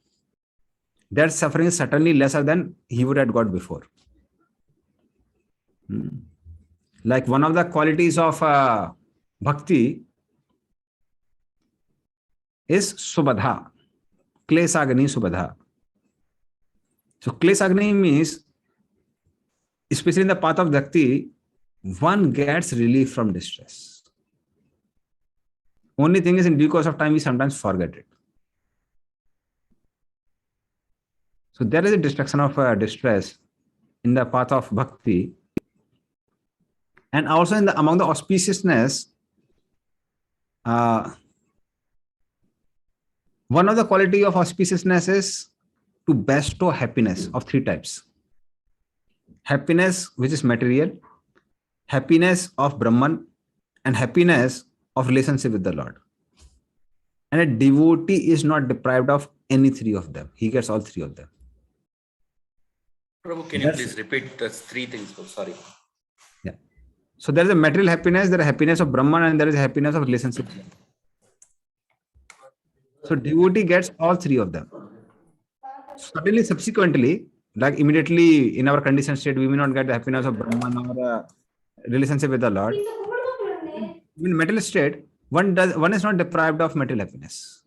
That suffering is certainly lesser than he would have got before. Like one of the qualities of Bhakti is Subadha. Klesagni Subadha. So Klesagni means, especially in the path of Bhakti, one gets relief from distress. Only thing is, in due course of time, we sometimes forget it. So there is a destruction of distress in the path of Bhakti. And also among the auspiciousness, one of the quality of auspiciousness is to bestow happiness of three types. Happiness which is material, happiness of Brahman, and happiness of relationship with the Lord. And a devotee is not deprived of any three of them. He gets all three of them. Prabhu, can you please repeat the three things? Oh, sorry. Yeah. So there is a material happiness, there is happiness of Brahman, and there is happiness of relationship. So devotee gets all three of them. Suddenly, subsequently, like immediately in our conditioned state, we may not get the happiness of Brahman or relationship with the Lord. In material state, one is not deprived of material happiness.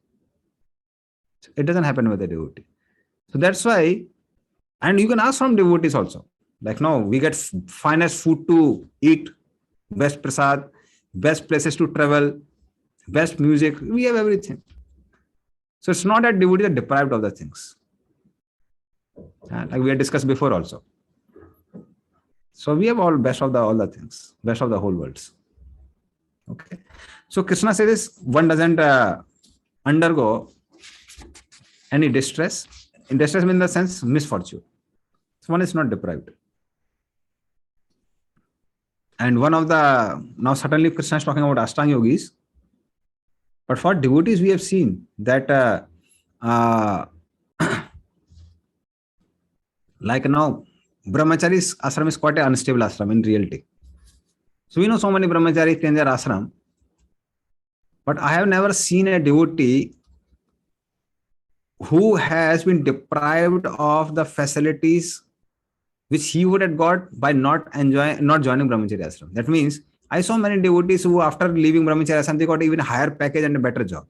It doesn't happen with a devotee. So that's why, and you can ask from devotees also. Like no, we get finest food to eat, best prasad, best places to travel, best music. We have everything. So it's not that devotees are deprived of the things. Like we had discussed before also. So we have all best of all the things, best of the whole worlds. Okay. So Krishna says one doesn't undergo any distress. In distress means in the sense misfortune. So one is not deprived. And one of the, now certainly Krishna is talking about Ashtanga yogis, but for devotees we have seen that like now brahmachari's ashram is quite an unstable ashram in reality. So we know so many brahmacharis in their ashram, but I have never seen a devotee who has been deprived of the facilities which he would have got by not joining brahmachari ashram. That means I saw many devotees who after leaving brahmachari ashram, they got even higher package and a better job.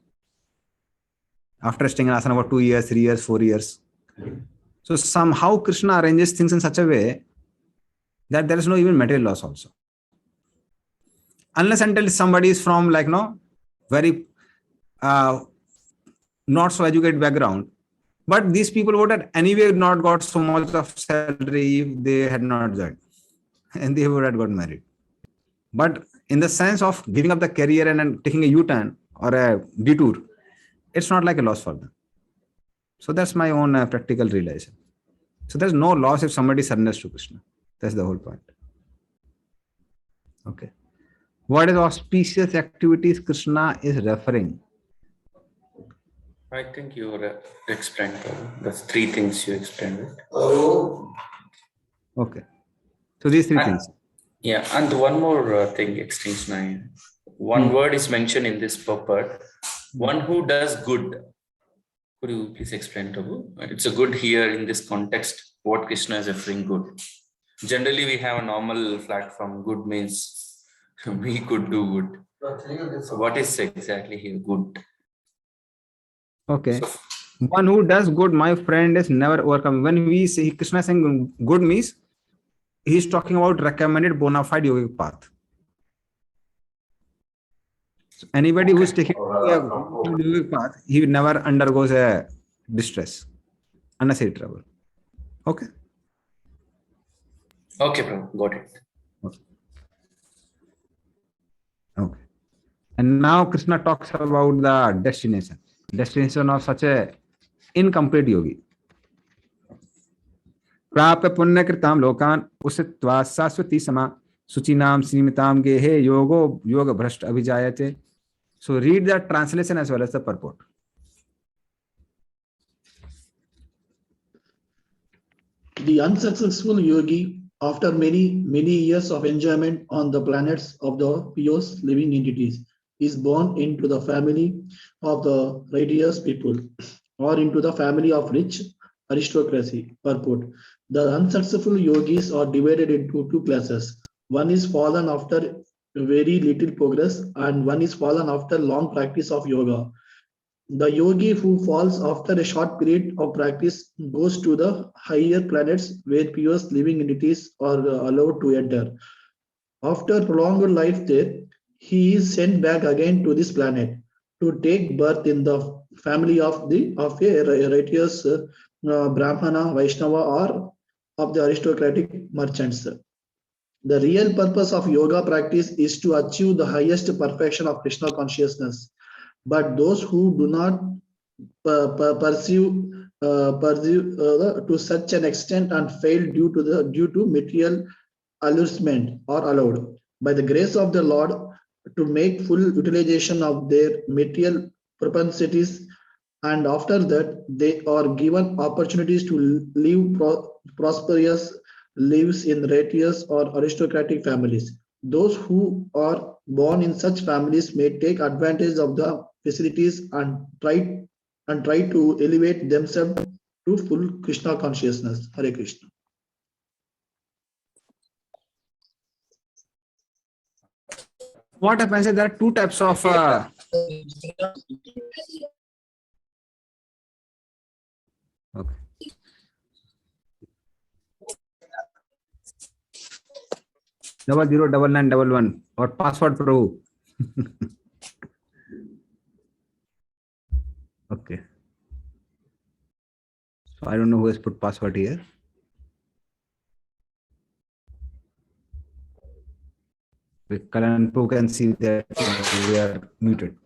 After staying in ashram for 2 years, 3 years, 4 years. So somehow Krishna arranges things in such a way that there is no even material loss also. Unless until somebody is from like no very not so educated background, but these people would have anyway not got so much of salary if they had not joined, and they would have got married. But in the sense of giving up the career and taking a U-turn or a detour, it's not like a loss for them. So that's my own practical realization. So there's no loss if somebody surrenders to Krishna. That's the whole point. Okay. What is auspicious activities Krishna is referring? I think you explained the 3 things you explained. Okay. So these 3 things. Yeah, and one more thing, extinction. One word is mentioned in this purport. One who does good. Could you please explain, Prabhu? It's a good here in this context, what Krishna is referring good. Generally, we have a normal platform. Good means we could do good. So what is exactly here good? Okay. So, one who does good, my friend, is never overcome. When we say Krishna saying good means, he's talking about recommended bona fide yogic path. So anybody who's taking a yogic path, he never undergoes a distress, unnecessary trouble. Okay. Okay, bro. Got it. Okay. And now Krishna talks about the destination of such a incomplete yogi. प्राप्य पुण्य कृताम लोकान उसित्वा शाश्वती समा सुचिनाम सीमिताम गेहे योगो योग भ्रष्ट अभिजायते. So read the translation as well as the purport. The unsuccessful yogi, after many years of enjoyment on the planets of the pious living entities, is born into the family of the righteous people or into the family of rich aristocracy. Purport. The unsuccessful yogis are divided into 2 classes. One is fallen after very little progress, and one is fallen after long practice of yoga. The yogi who falls after a short period of practice goes to the higher planets where pure living entities are allowed to enter. After prolonged life there, he is sent back again to this planet to take birth in the family of a righteous Brahmana, Vaishnava, or of the aristocratic merchants. The real purpose of yoga practice is to achieve the highest perfection of Krishna consciousness. But those who do not pursue to such an extent and fail due to material allurement are allowed by the grace of the Lord to make full utilization of their material propensities, and after that they are given opportunities to live prosperous lives in righteous or aristocratic families. Those who are born in such families may take advantage of the facilities and try to elevate themselves to full Krishna consciousness. Hare Krishna. What happens is there are 2 types of okay. 009911 or password Prabhu. Okay. So I don't know who has put password here. Kalan Prabhu can see that we are muted.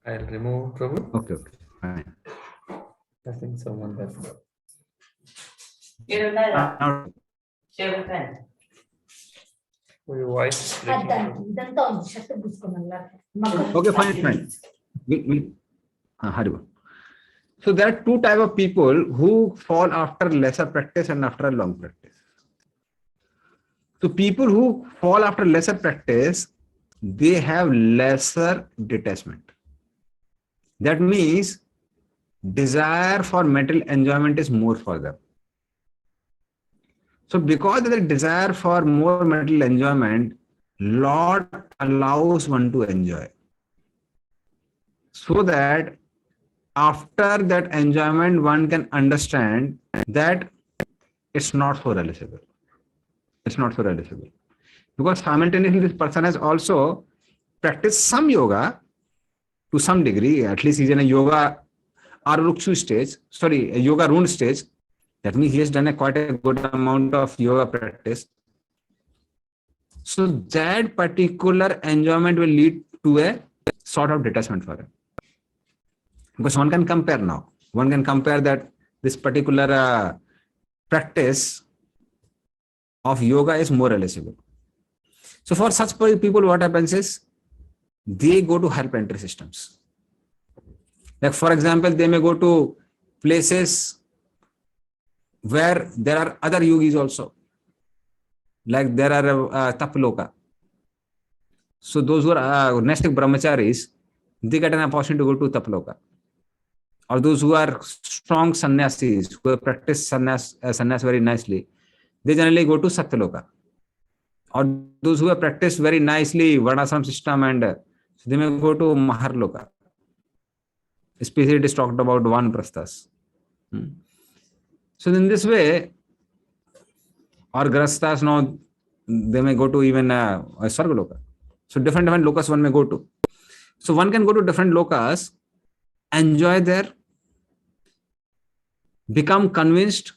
I'll remove Prabhu. Okay, fine. I think someone has. Now, Your voice is breaking. okay, fine. Haribol. So there are two types of people who fall after lesser practice and after a long practice. So people who fall after lesser practice, they have lesser detachment. That means desire for material enjoyment is more for them. So because of the desire for more material enjoyment, Lord allows one to enjoy. So that after that enjoyment, one can understand that it's not so realizable. It's not so realizable. Because simultaneously, this person has also practiced some yoga to some degree, at least he's in a yoga Arukshu stage, a yoga rune stage. That means he has done quite a good amount of yoga practice. So that particular enjoyment will lead to a sort of detachment for him. Because one can compare now. One can compare that this particular practice of yoga is more realizable. So for such people, what happens is they go to higher planetary systems. Like for example, they may go to places where there are other yogis also. Like there are taploka. So those who are nastic brahmacharis, they get an opportunity to go to taploka. Or those who are strong sannyasis, who have practiced sannyas very nicely, they generally go to satyaloka. Or those who have practiced very nicely varnashram system, and they may go to maharloka. Especially it is talked about vanaprasthas. So in this way, or grasthas now, they may go to even Sargaloka. So different lokas one may go to. So one can go to different lokas, enjoy there, become convinced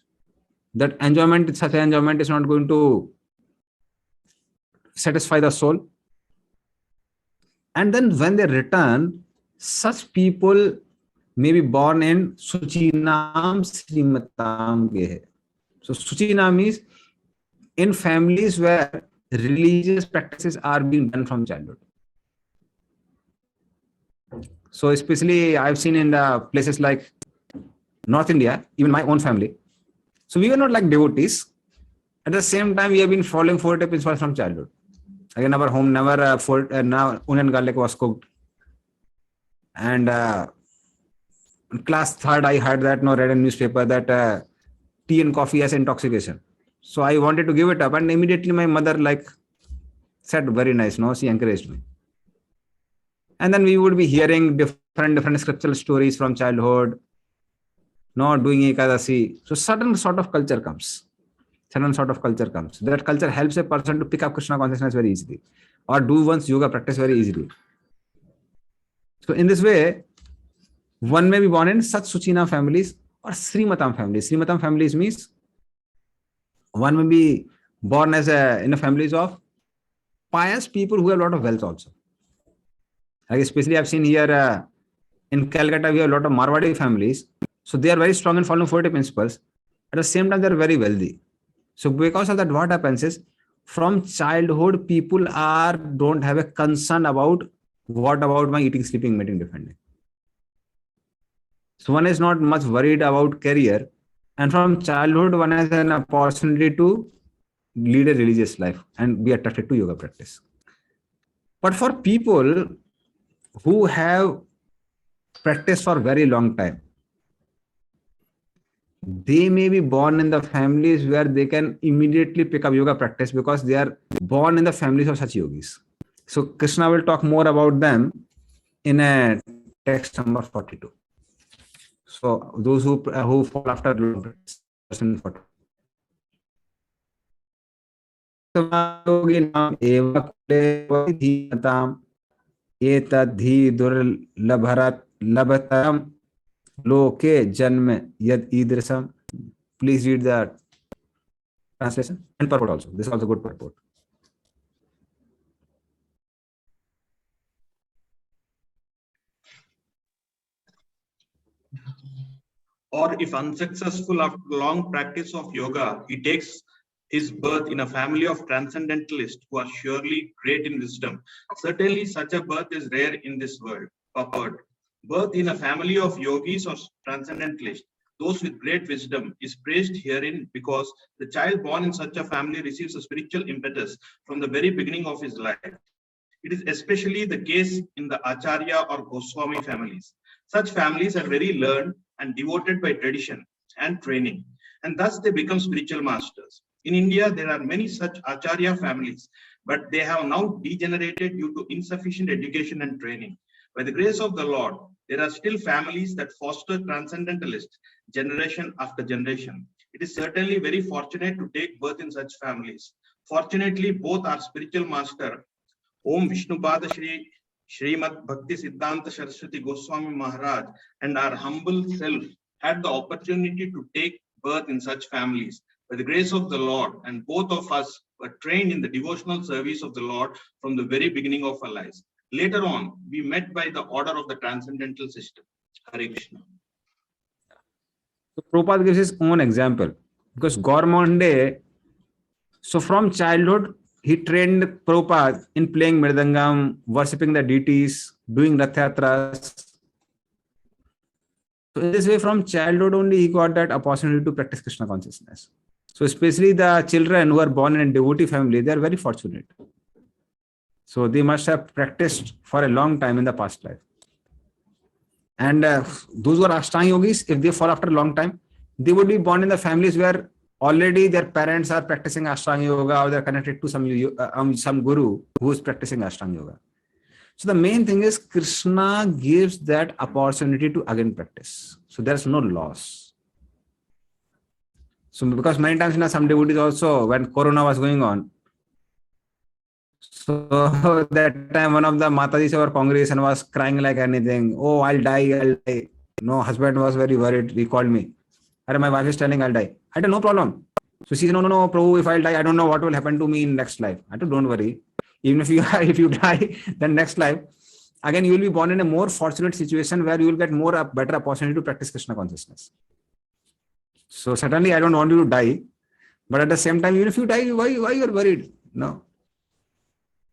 that such enjoyment is not going to satisfy the soul. And then when they return, such people may be born in Suchinam Srimatam Gehe. So Suchinam means in families where religious practices are being done from childhood. So especially I've seen in the places like North India, even my own family. So we were not like devotees. At the same time, we have been following 4-day principles from childhood. Again, our home never now onion garlic was cooked. And in class 3rd, I heard that, read a newspaper that tea and coffee has intoxication. So I wanted to give it up, and immediately my mother said, very nice, she encouraged me. And then we would be hearing different scriptural stories from childhood, doing Ekadasi. So certain sort of culture comes. That culture helps a person to pick up Krishna consciousness very easily, or do one's yoga practice very easily. So in this way, one may be born in such Suchina families or Srimatam families. Srimatam families means one may be born in a families of pious people who have a lot of wealth also. Like especially I've seen here in Calcutta, we have a lot of Marwadi families. So they are very strong in following 40 principles. At the same time, they're very wealthy. So because of that, what happens is from childhood, people don't have a concern about what about my eating, sleeping, mating, defending. So one is not much worried about career. And from childhood, one has an opportunity to lead a religious life and be attracted to yoga practice. But for people who have practiced for a very long time, they may be born in the families where they can immediately pick up yoga practice because they are born in the families of such yogis. So Krishna will talk more about them in a text number 42. So those who fall after long practice. योगिनाम् एव कुले धीमताम् एतद्धि दुर्लभतरम् लोके जन्म यद ईदृशम्. Please read the translation and purport also. This is also good purport. Or if unsuccessful after long practice of yoga, he takes his birth in a family of transcendentalists who are surely great in wisdom. Certainly such a birth is rare in this world. Purport. Birth in a family of yogis or transcendentalists, those with great wisdom, is praised herein because the child born in such a family receives a spiritual impetus from the very beginning of his life. It is especially the case in the Acharya or Goswami families. Such families are very learned and devoted by tradition and training, and thus they become spiritual masters. In India, there are many such Acharya families, but they have now degenerated due to insufficient education and training. By the grace of the Lord, there are still families that foster transcendentalists generation after generation. It is certainly very fortunate to take birth in such families. Fortunately, both our spiritual master, Om Vishnupada Shri Srimad Bhakti Siddhanta Saraswati Goswami Maharaj, and our humble self had the opportunity to take birth in such families by the grace of the Lord, and both of us were trained in the devotional service of the Lord from the very beginning of our lives. Later on, we met by the order of the transcendental system. Hare Krishna. So Prabhupada gives his own example because Gormonde, so from childhood, he trained Prabhupada in playing Mridangam, worshipping the deities, doing Rath Yatras. So in this way, from childhood only, he got that opportunity to practice Krishna consciousness. So especially the children who are born in a devotee family, they are very fortunate. So they must have practiced for a long time in the past life. And those who are Ashtanga yogis, if they fall after a long time, they would be born in the families where already their parents are practicing Ashtanga yoga, or they're connected to some guru who is practicing Ashtanga yoga. So the main thing is Krishna gives that opportunity to again practice. So there's no loss. So because many times some devotees also, when Corona was going on, so that time one of the Matajis of our congregation was crying like anything. Oh, I'll die. No, husband was very worried. He called me. My wife is telling I'll die. I said, no problem. So she said, no, Prabhu, if I'll die, I don't know what will happen to me in next life. I said, don't worry. Even if you die, then next life, again, you will be born in a more fortunate situation where you will get better opportunity to practice Krishna consciousness. So certainly I don't want you to die. But at the same time, even if you die, why you are worried? No.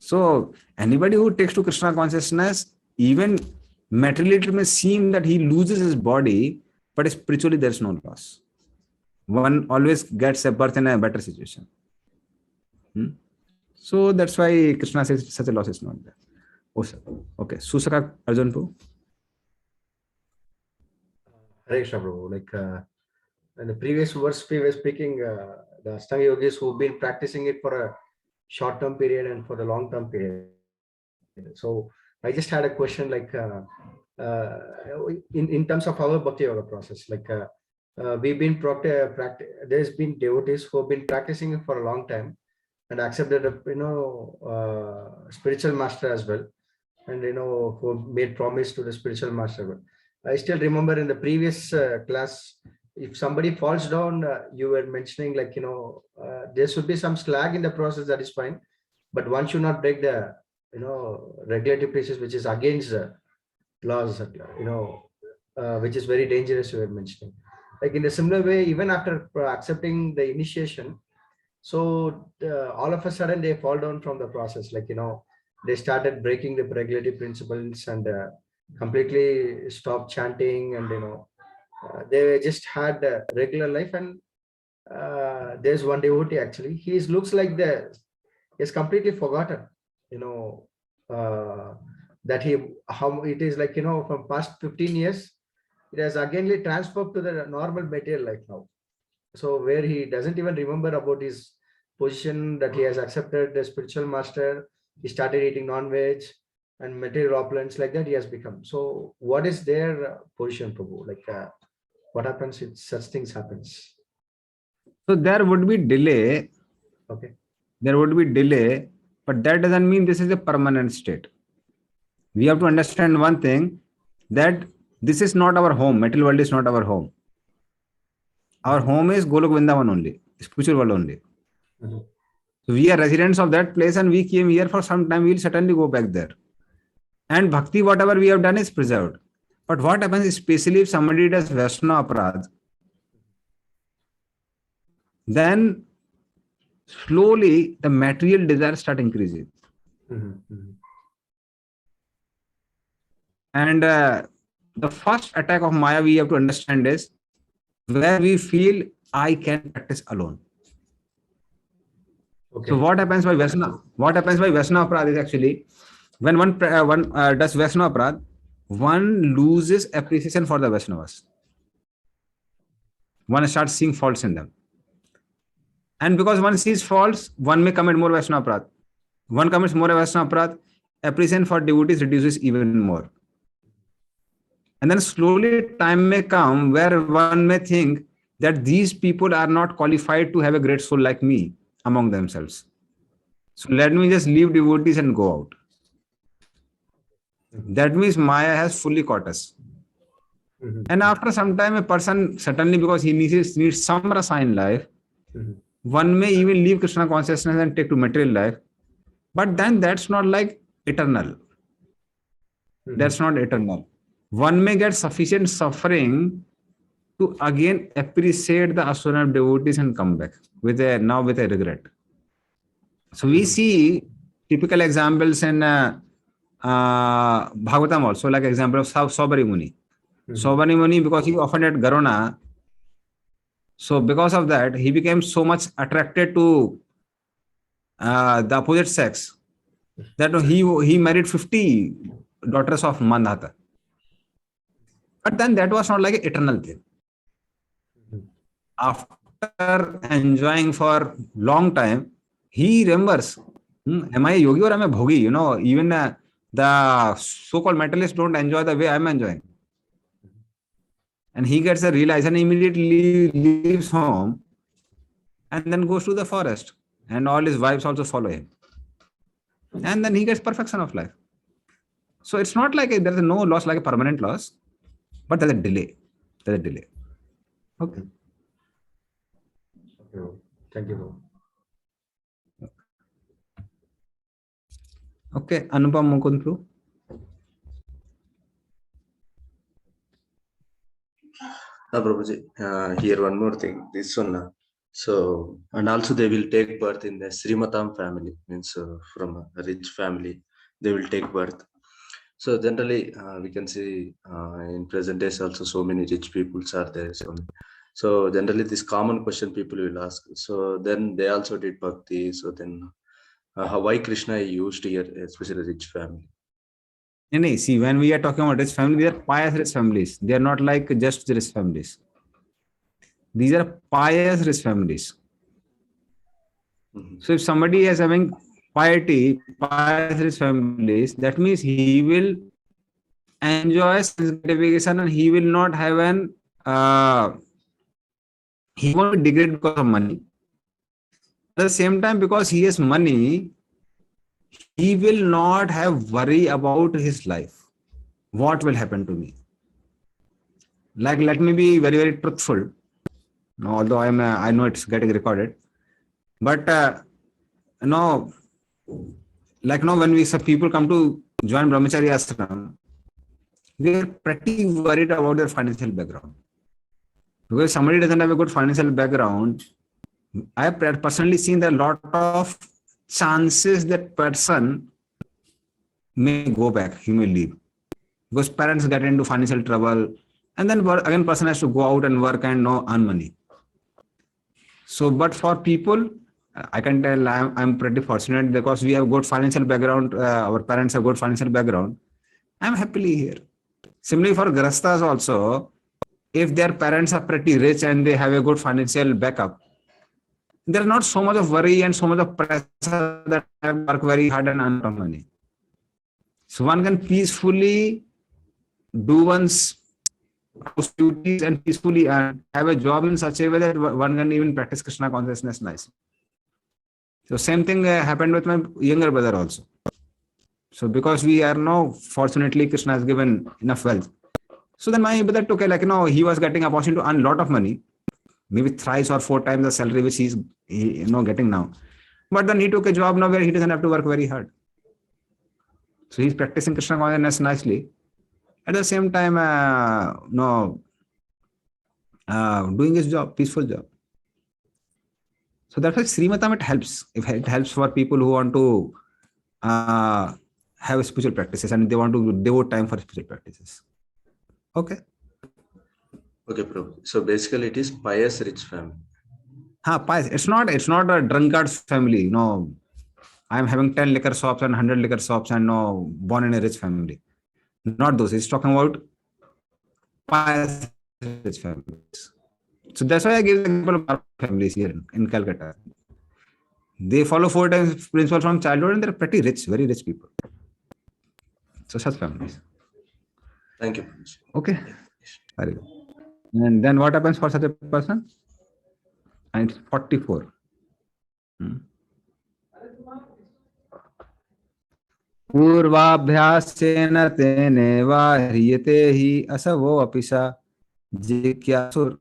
So anybody who takes to Krishna consciousness, even materially it may seem that he loses his body, but spiritually there's no loss. One always gets a birth in a better situation. So that's why Krishna says such a loss is not there. Oh, sir. Okay. Susaka Arjunpu. Hare Krishna, Prabhu. Like in the previous verse we were speaking, the Ashtanga yogis who've been practicing it for a short-term period and for the long-term period. So I just had a question, like in terms of our Bhakti Yoga process, like we've been there's been devotees who have been practicing it for a long time and accepted a spiritual master as well, and who made promise to the spiritual master. I still remember in the previous class, if somebody falls down, you were mentioning like there should be some slag in the process, that is fine, but one should not break the regulative precepts, which is against the laws, which is very dangerous, you were mentioning. Like in a similar way, even after accepting the initiation, so all of a sudden they fall down from the process, like they started breaking the regulative principles and completely stopped chanting, and they just had a regular life. And there's one devotee, actually he looks like he's completely forgotten that how it is, like from past 15 years it has again transferred to the normal material life now. So where he doesn't even remember about his position, that he has accepted the spiritual master, he started eating non-veg and material opulence, like that he has become. So what is their position, Prabhu? Like what happens if such things happens? So there would be delay. Okay. there would be delay, but that doesn't mean this is a permanent state. We have to understand one thing, that this is not our home. Material world is not our home. Our home is Golok Vrindavan only, spiritual world only. Mhm. So we are residents of that place and we came here for some time. We'll certainly go back there. And bhakti, whatever we have done is preserved. But what happens, especially if somebody does Vaishnava aparadh, then slowly the material desires start increasing. Mhm. Mhm. And the first attack of Maya we have to understand is where we feel I can practice alone. Okay. So what happens by Vaishnava? What happens by Vaishnava aparadh is actually when one does Vaishnava aparadh, one loses appreciation for the Vaishnavas. One starts seeing faults in them. And because one sees faults, one may commit more Vaishnava aparadh. One commits more Vaishnava aparadh, appreciation for devotees reduces even more. And then slowly time may come where one may think that these people are not qualified to have a great soul like me among themselves. So let me just leave devotees and go out. That means Maya has fully caught us. Mhm. And after some time, a person, certainly because he needs some rasa in life, Mhm. one may even leave Krishna consciousness and take to material life. But then that's not like eternal. That's not eternal. One may get sufficient suffering to again appreciate the asana of devotees and come back with a regret. So we see typical examples in Bhagavatam also, like example of Saubari Muni. Saubari Muni, because he offended Garuna, so because of that, he became so much attracted to the opposite sex that he married 50 daughters of Mandhata. But then that was not like an eternal thing. After enjoying for long time, he remembers, am I a yogi or am I a bhogi? You know, even the so-called mentalists don't enjoy the way I'm enjoying. And he gets a realization, immediately leaves home and then goes to the forest. And all his wives also follow him. And then he gets perfection of life. So it's not like there's no loss like a permanent loss, but there's a delay. There's a delay. Okay. Thank you, bro. Okay, Anupam Mukundru. Prabhuji, here one more thing. This one. So, and also they will take birth in the Srimatam family, means from a rich family, they will take birth. So generally, we can see in present days also so many rich peoples are there. So generally, this common question people will ask. So then they also did bhakti. So then, why Krishna used here, especially rich family? No, see, when we are talking about rich family, they are pious rich families. They are not like just rich families. These are pious rich families. So if somebody is having piety, pious rich families, that means he will enjoy sense gratification and he will not have he won't be degraded because of money. At the same time, because he has money, he will not have worry about his life. What will happen to me? Like, let me be very, very truthful. Although I know it's getting recorded, but when some people come to join Brahmachari Ashram, they're pretty worried about their financial background. Because somebody doesn't have a good financial background, I have personally seen that a lot of chances that person may go back, he may leave. Because parents get into financial trouble, and then again person has to go out and work and earn money. So, but for people, I can tell I'm pretty fortunate because we have good financial background. Our parents have good financial background. I'm happily here. Similarly for Grastas also, if their parents are pretty rich and they have a good financial backup, there's not so much of worry and so much of pressure that I have to work very hard and earn money. So one can peacefully do one's house duties and peacefully have a job in such a way that one can even practice Krishna consciousness nicely. So same thing happened with my younger brother also. So because we are now, fortunately, Krishna has given enough wealth. So then my brother took he was getting opportunity to earn a lot of money, maybe thrice or 4 times the salary which he's getting now. But then he took a job now where he doesn't have to work very hard. So he's practicing Krishna consciousness nicely. At the same time, doing his job, peaceful job. So that's why Srimatam, it helps. If it helps for people who want to have spiritual practices and they want to devote time for spiritual practices. Okay. Okay, Prabhu. So basically it is pious rich family. Pious. It's not a drunkard's family. I'm having 10 liquor shops and 100 liquor shops and born in a rich family. Not those. It's talking about pious rich families. So that's why I give the example of our families here in Calcutta. They follow 4 times principles from childhood and they're pretty rich, very rich people. So such families. Thank you. Okay. Very good. And then what happens for such a person? And it's 44. पूर्वाभ्यासेन तेनेव ह्रियते हि असवो अपिसा जिज्ञासुर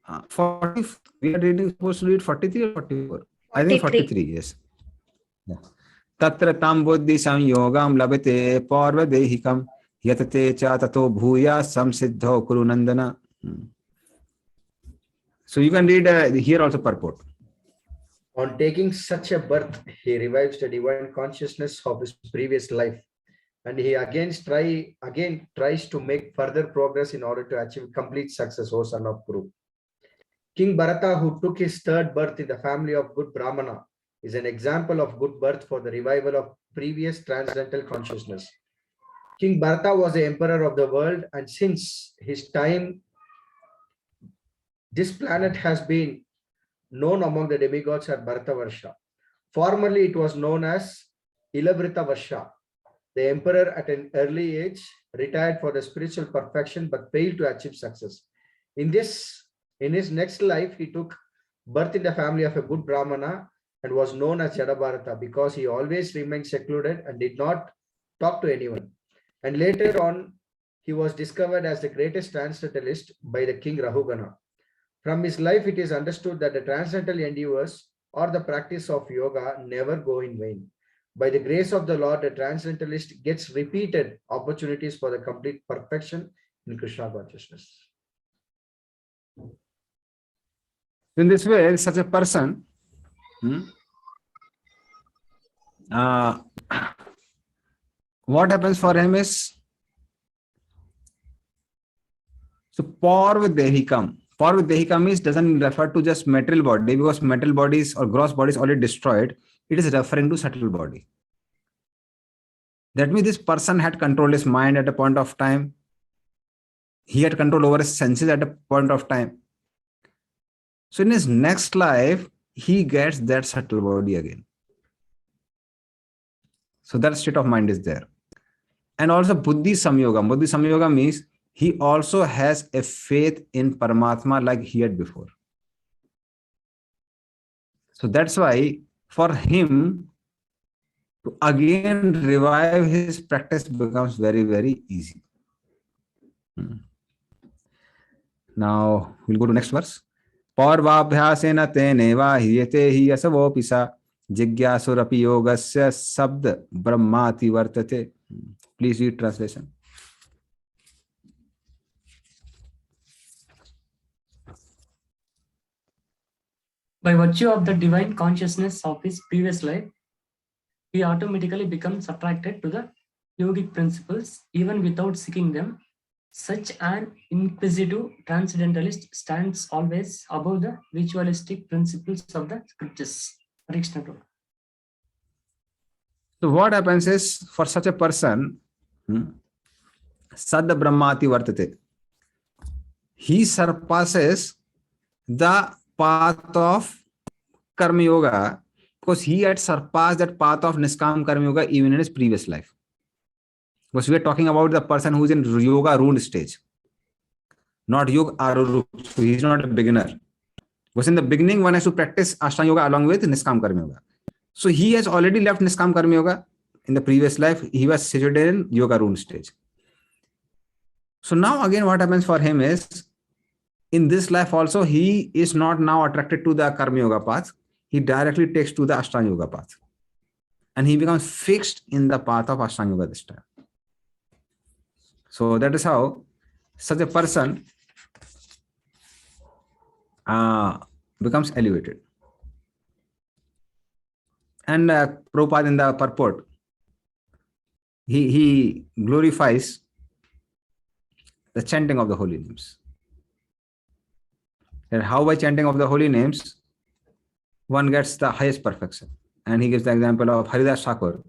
40. We are reading, supposed to read 43 or 44? I think 43, yes. तत्र तां बुद्धि संयोगं लभते पौर्वदेहिकं यतते च ततो भूया संसिद्धो कुरु नंदन. So you can read here also purport. On taking such a birth, he revives the divine consciousness of his previous life, and he again tries to make further progress in order to achieve complete success, O son of Kuru. King Bharata, who took his third birth in the family of good Brahmana, is an example of good birth for the revival of previous transcendental consciousness. King Bharata was the emperor of the world, and since his time, this planet has been known among the demigods as Bharata Varsha. Formerly, it was known as Ilavrita Varsha. The emperor at an early age retired for the spiritual perfection but failed to achieve success. In his next life, he took birth in the family of a good Brahmana and was known as Jada Bharata because he always remained secluded and did not talk to anyone. And later on, he was discovered as the greatest transcendentalist by the king Rahugana. From his life, it is understood that the transcendental endeavors or the practice of yoga never go in vain. By the grace of the Lord, the transcendentalist gets repeated opportunities for the complete perfection in Krishna consciousness. In this way, such a person, what happens for him is, so Parvadehikam. Parvadehikam is doesn't refer to just material body, because material bodies or gross bodies already destroyed. It is referring to subtle body. That means this person had controlled his mind at a point of time. He had control over his senses at a point of time. So in his next life, he gets that subtle body again. So that state of mind is there. And also Buddhi Samyoga. Buddhi Samyoga means he also has a faith in Paramatma like he had before. So that's why for him to again revive his practice becomes very, very easy. Now we'll go to next verse. Parvabhyasena teneva hiyate hi asavopisa jigyasurapi yogasya sabd brahmati vartate. Please read translation. By virtue of the divine consciousness of his previous life, he automatically becomes attracted to the yogic principles even without seeking them. Such an inquisitive transcendentalist stands always above the ritualistic principles of the scriptures. So what happens is, for such a person, Sad Brahmati Vartate, he surpasses the path of Karma Yoga, because he had surpassed that path of Niskam Karma Yoga even in his previous life. Because we are talking about the person who is in Yoga Rund stage, not Yoga Arurup. So he is not a beginner. Because in the beginning, one has to practice Ashtanga Yoga along with Niskam Karma Yoga. So he has already left Niskam Karma Yoga. In the previous life, he was situated in Yoga Rune stage. So now again, what happens for him is, in this life also, he is not now attracted to the Karma Yoga path. He directly takes to the Ashtanga Yoga path. And he becomes fixed in the path of Ashtanga Yoga this time. So that is how such a person becomes elevated. And Prabhupada in the purport, he glorifies the chanting of the holy names. And how by chanting of the holy names, one gets the highest perfection. And he gives the example of Haridas Thakur.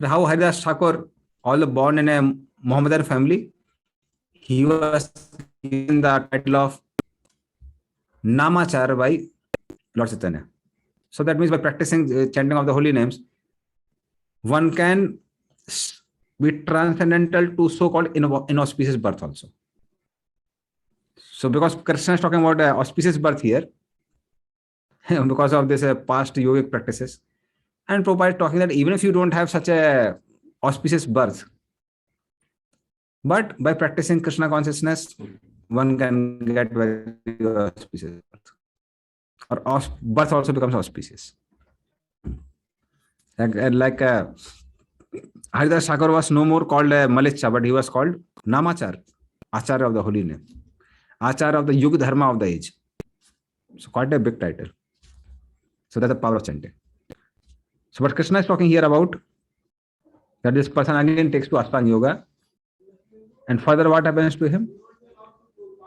How Haridas Thakur, although born in a Mohammedan family, he was given the title of Namachar by Lord Chaitanya. So that means by practicing chanting of the holy names, one can be transcendental to so-called inauspicious birth also. So because Krishna is talking about auspicious birth here, because of this past yogic practices, and Prabhupada is talking that even if you don't have such a auspicious birth, but by practicing Krishna consciousness, one can get very auspicious birth. Or birth also becomes auspicious. Like Haridas Thakur was no more called Malicha, but he was called Namachar, Acharya of the holy name, Acharya of the Yuga Dharma of the age. So quite a big title. So that's the power of chanting. So what Krishna is talking here about, that this person again takes to Ashtanga Yoga, and further what happens to him?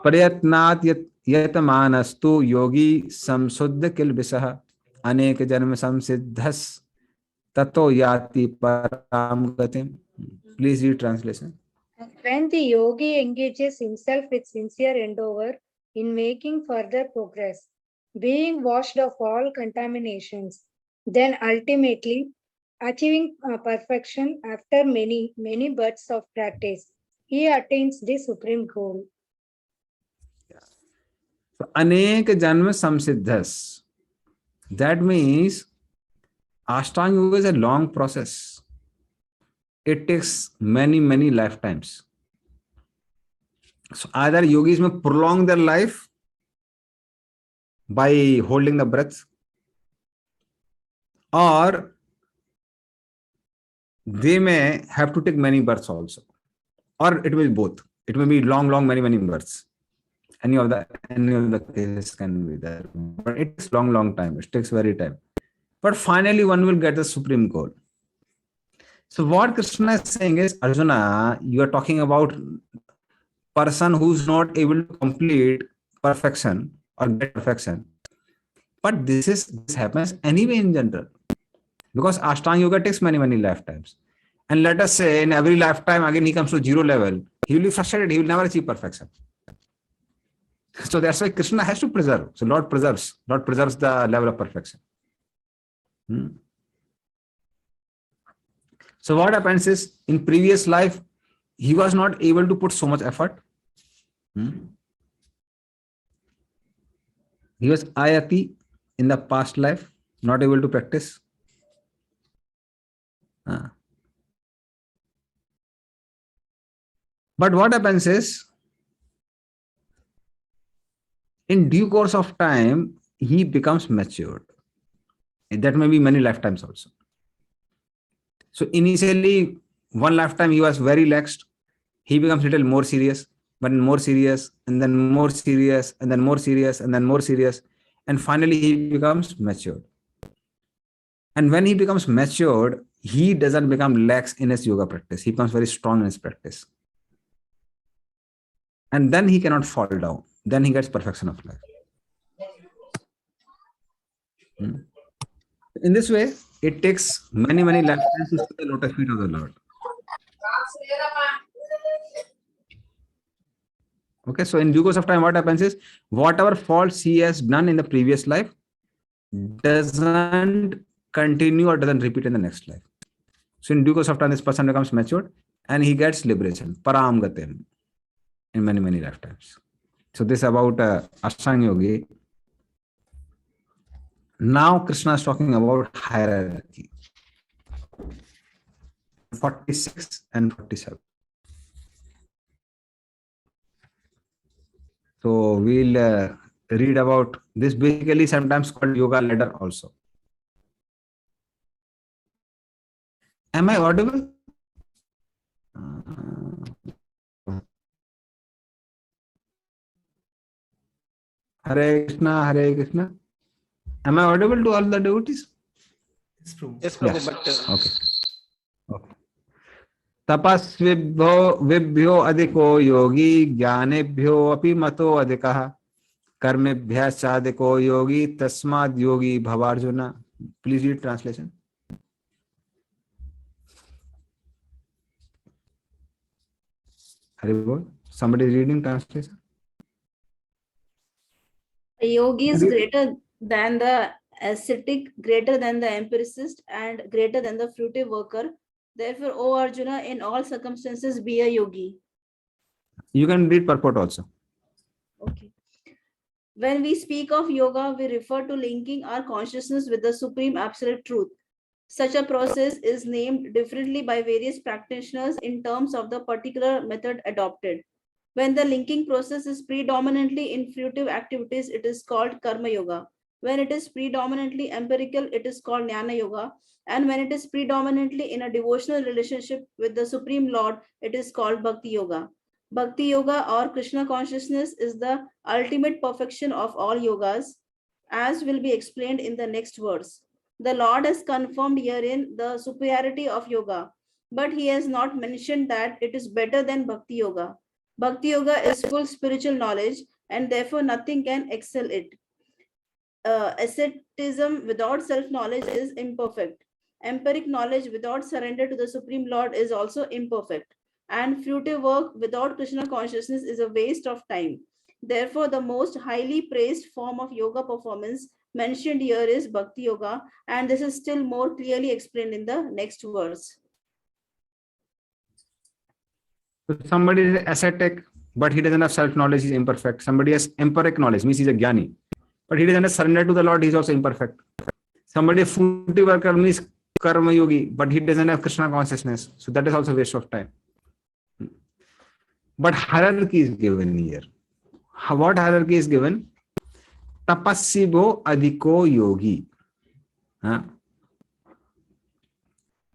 Prayatnat yatmanastu yogi samsuddha kilbisah anek janma samsiddhas tato yati param gatim. Please read translation. When the yogi engages himself with sincere endeavor in making further progress, being washed of all contaminations, then ultimately achieving perfection after many births of practice, he attains the supreme goal. So, anek janma samsiddhas. That means Ashtanga Yoga is a long process. It takes many lifetimes. So either yogis may prolong their life by holding the breath, or they may have to take many births also, or it will be both. It may be long, many births. Any of the cases can be there, but it takes long time. It takes very time. But finally, one will get the supreme goal. So what Krishna is saying is, Arjuna, you are talking about person who's not able to complete perfection or get perfection. But this happens anyway in general, because Ashtanga Yoga takes many lifetimes. And let us say in every lifetime again he comes to zero level, he will be frustrated, he will never achieve perfection. So that's why Krishna has to preserve. So Lord preserves the level of perfection. So what happens is, in previous life, he was not able to put so much effort. He was ayati in the past life, not able to practice. But what happens is, in due course of time, he becomes matured. That may be many lifetimes also. So initially, one lifetime he was very laxed. He becomes a little more serious, but more serious, and then more serious, and then more serious, and then more serious. And finally, he becomes matured. And when he becomes matured, he doesn't become lax in his yoga practice. He becomes very strong in his practice. And then he cannot fall down. Then he gets perfection of life. In this way, it takes many lifetimes to see the lotus feet of the Lord. Okay, so in due course of time, what happens is, whatever faults he has done in the previous life doesn't continue or doesn't repeat in the next life. So in due course of time, this person becomes matured and he gets liberation, param gatim, in many lifetimes. So this about Ashtanga Yogi. Now Krishna is talking about hierarchy. 46 and 47. So we'll read about this, basically sometimes called yoga ladder also. Am I audible? Hare Krishna, Hare Krishna. Am I audible to all the devotees? Yes, Prabhu. Yes, Prabhu, Yes. but Okay. Okay. तपस्विभ्यो विभ्यो अधिको योगी ज्ञानेभ्यो अपि मतो अधिकः कर्मेभ्यश्चाधिको योगी तस्माद् योगी भवार्जुन. Please read translation. Haribol. Somebody is reading translation. A yogi is greater than the ascetic, greater than the empiricist, and greater than the fruitive worker. Therefore, O Arjuna, in all circumstances, be a yogi. You can read purport also. Okay. When we speak of yoga, we refer to linking our consciousness with the supreme absolute truth. Such a process is named differently by various practitioners in terms of the particular method adopted. When the linking process is predominantly in fruitive activities, it is called karma yoga. When it is predominantly empirical, it is called jnana yoga. And when it is predominantly in a devotional relationship with the Supreme Lord, it is called bhakti yoga. Bhakti yoga or Krishna consciousness is the ultimate perfection of all yogas, as will be explained in the next verse. The Lord has confirmed herein the superiority of yoga, but he has not mentioned that it is better than bhakti yoga. Bhakti yoga is full spiritual knowledge, and therefore nothing can excel it. Asceticism without self-knowledge is imperfect. Empiric knowledge without surrender to the Supreme Lord is also imperfect. And fruitive work without Krishna consciousness is a waste of time. Therefore, the most highly praised form of yoga performance mentioned here is Bhakti Yoga, and this is still more clearly explained in the next verse. So somebody is ascetic, but he doesn't have self-knowledge, he's imperfect. Somebody has empiric knowledge, means he's a jnani, but he doesn't have surrender to the Lord, he's also imperfect. Somebody is fruitive worker, means karma yogi, but he doesn't have Krishna consciousness. So that is also a waste of time. But hierarchy is given here. What hierarchy is given? Tapassibo adhiko yogi.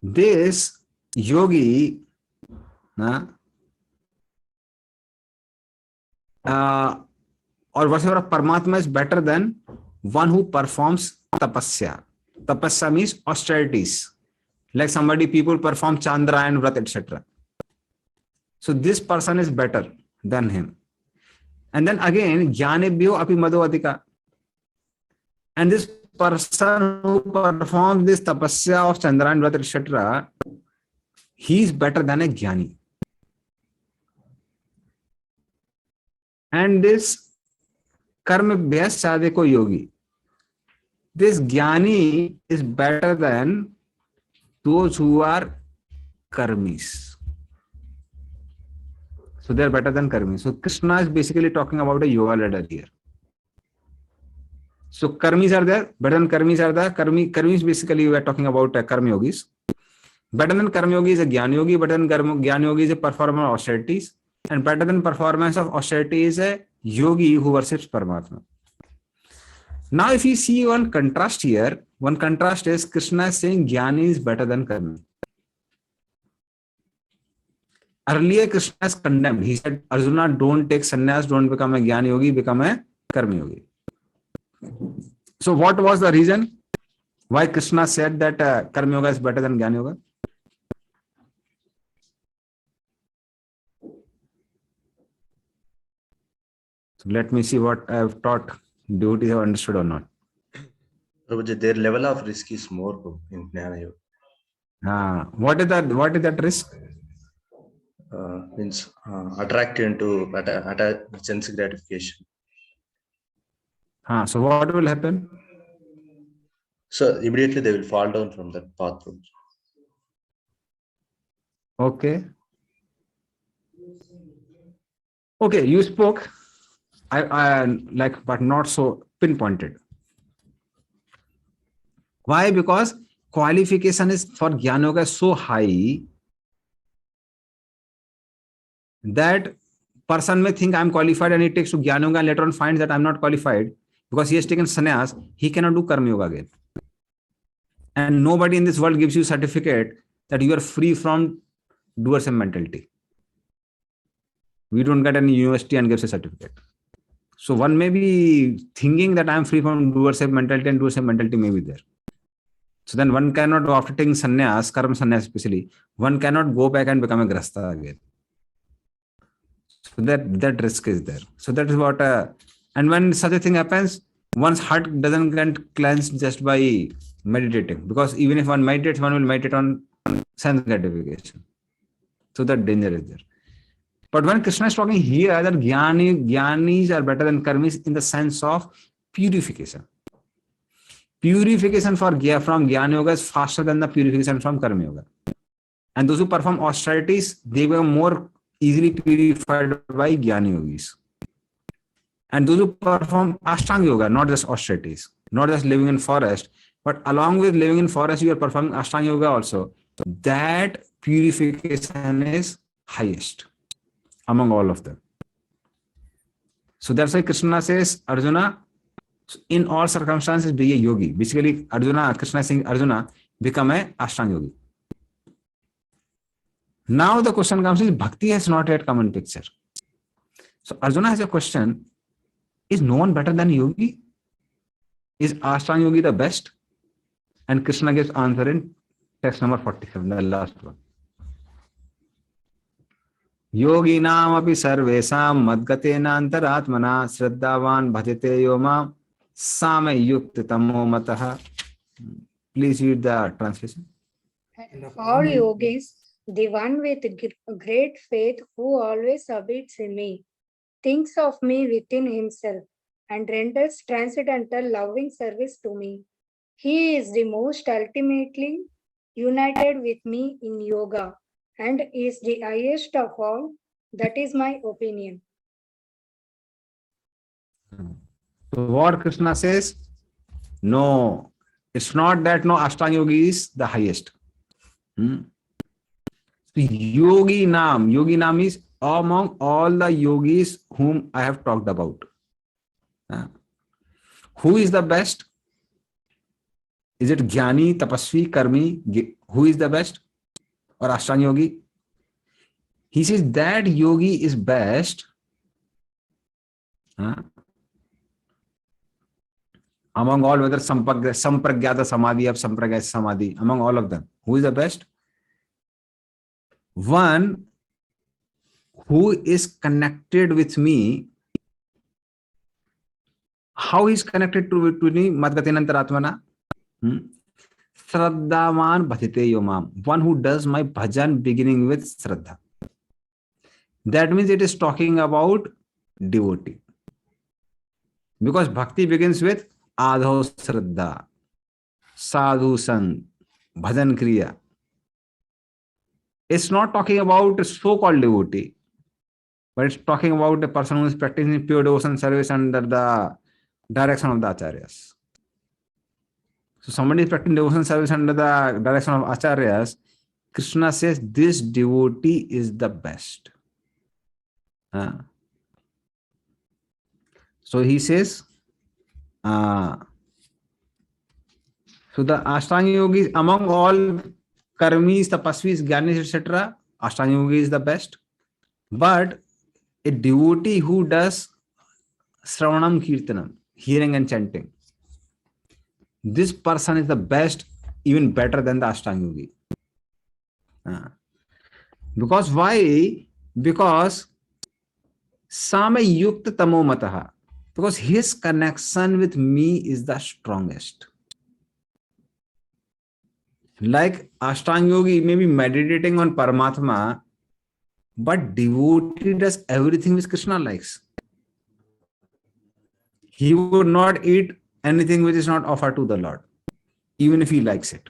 This yogi or whatever Paramatma is better than one who performs tapasya. Tapasya means austerities. Like people perform Chandra and Vrat, etc. So this person is better than him. And then again, Jnanebhyo api madhavatika. And this person who performs this tapasya of Chandra and Vrat, etc., he is better than a Jnani. And this karmabhyas sadhiko yogi. This Jnani is better than those who are karmis. So they are better than karmis. So Krishna is basically talking about a yoga ladder here. So karmis are there, better than karmis are there. Karmis basically we are talking about karma yogis. Better than karma yogi is a jnana yogi, better than jnana yogi is a performer of austerities. And better than performance of austerity is a yogi who worships Paramatma. Now if you see one contrast here, one contrast is Krishna is saying jnani is better than karmi. Earlier Krishna has condemned. He said, Arjuna, don't take sannyas, don't become a jnana yogi, become a karma yogi. So what was the reason why Krishna said that karma yoga is better than jnana yoga? So let me see what I have taught. Devotees have understood or not. Their level of risk is more in Jnana Yoga. What is that risk? Means attracted to sense gratification. So what will happen? So immediately they will fall down from that path. Okay. Okay, you spoke. I like, but not so pinpointed. Why? Because qualification is for Jnana Yoga so high that person may think I'm qualified and he takes to Jnana Yoga and later on finds that I'm not qualified because he has taken sannyas, he cannot do Karma Yoga again. And nobody in this world gives you certificate that you are free from doership mentality. We don't get any university and gives a certificate. So one may be thinking that I'm free from doership mentality and doership mentality may be there. So then one cannot, after taking sannyas, karma sannyas especially, one cannot go back and become a grasta again. So that risk is there. So that is what, and when such a thing happens, one's heart doesn't get cleansed just by meditating. Because even if one meditates, one will meditate on sense gratification. So that danger is there. But when Krishna is talking here that jnanis are better than karmis in the sense of purification. Purification from Jnana Yoga is faster than the purification from Karma Yoga. And those who perform austerities, they were more easily purified by Jnana Yogis. And those who perform Ashtanga Yoga, not just austerities, not just living in forest, but along with living in forest, you are performing Ashtanga Yoga also. That purification is highest among all of them. So that's why Krishna says, Arjuna, in all circumstances, be a yogi. Basically, Krishna is saying, Arjuna, become a Ashtanga Yogi. Now the question comes is, Bhakti has not yet come in picture. So Arjuna has a question, is no one better than yogi? Is Ashtanga Yogi the best? And Krishna gives answer in text number 47, the last one. Yogi nam api sarvesam madgatena antaratmana shraddhavan bhajate yoma same yukta tamo mataha. Please read the translation. All yogis, the one with great faith who always abides in me, thinks of me within himself and renders transcendental loving service to me. He is the most ultimately united with me in yoga and is the highest of all. That is my opinion. So what Krishna says? No, it's not that no Ashtanga Yogi is the highest. Yogi Nam is among all the yogis whom I have talked about. Who is the best? Is it Jnani, Tapasvi, Karmi? Who is the best? Or Ashtanga Yogi? He says that yogi is best among all, whether Sampragyata Samadhi or Sampragyata Samadhi, among all of them. Who is the best? One who is connected with me. How is connected to me? Madgatenantaratmana. Shraddhavan bhajate yomam. One who does my bhajan beginning with Shraddha. That means it is talking about devotee. Because bhakti begins with Adho Shraddha, Sadhu Sang, Bhajan Kriya. It's not talking about so-called devotee, but it's talking about a person who is practicing pure devotion service under the direction of the Acharyas. So somebody is practicing devotion service under the direction of Acharyas. Krishna says this devotee is the best. So he says, so the Ashtanga Yogis, among all karmis, tapasvis, jnanis, etc., Ashtanga Yogi is the best. But a devotee who does Sravanam Kirtanam, hearing and chanting, this person is the best, even better than the Ashtanga Yogi. Because why? Because Same Yukta Tamo Mataha. Because his connection with me is the strongest. Like Ashtanga Yogi may be meditating on Paramatma, but devotee does everything which Krishna likes. He would not eat anything which is not offered to the Lord, even if he likes it.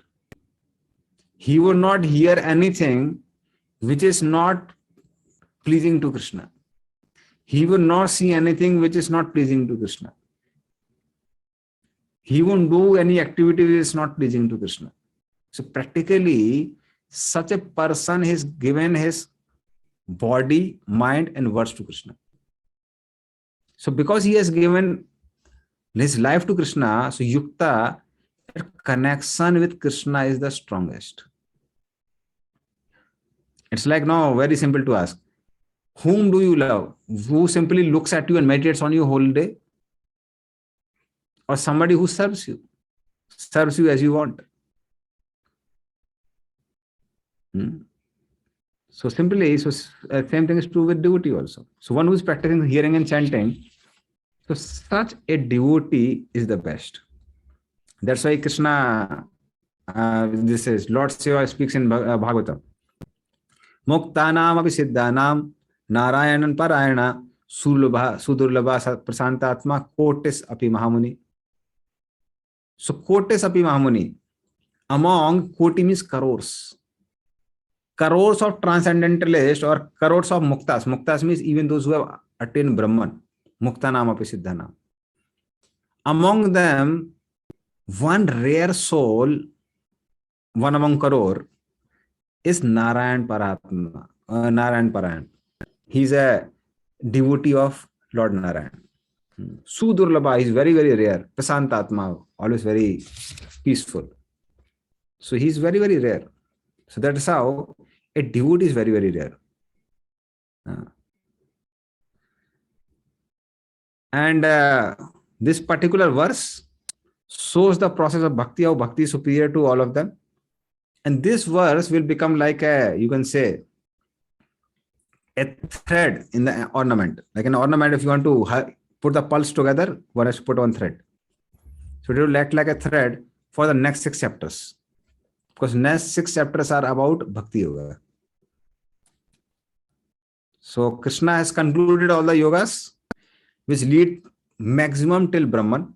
He would not hear anything which is not pleasing to Krishna. He would not see anything which is not pleasing to Krishna. He won't do any activity which is not pleasing to Krishna. So practically, such a person has given his body, mind, and words to Krishna. So because he has given his life to Krishna, so Yukta, connection with Krishna is the strongest. It's like now very simple to ask. Whom do you love? Who simply looks at you and meditates on you whole day? Or somebody who serves you as you want? So simply, same thing is true with devotee also. So one who is practicing hearing and chanting, so such a devotee is the best. That's why Krishna, this is Lord Shiva speaks in Bhagavatam. Muktanam api siddhanam narayanan parayana sudurlabha prasantatma kotis api mahamuni. So kotis api mahamuni, among koti means crores. Crores of transcendentalists or crores of muktas. Muktas means even those who have attained Brahman. Muktanam api siddhanam. Among them, one rare soul, one among crore, is Narayan Paratma, Narayan Parayan. He's a devotee of Lord Narayan. Sudurlabha is very, very rare. Prasantatma, always very peaceful. So he's very, very rare. So that's how a devotee is very, very rare. And this particular verse shows the process of bhakti, how bhakti is superior to all of them. And this verse will become like a, you can say, a thread in the ornament. Like an ornament, if you want to put the pulse together, one has to put one thread. So it will act like a thread for the next 6 chapters. Because next 6 chapters are about Bhakti Yoga. So Krishna has concluded all the yogas which lead maximum till Brahman.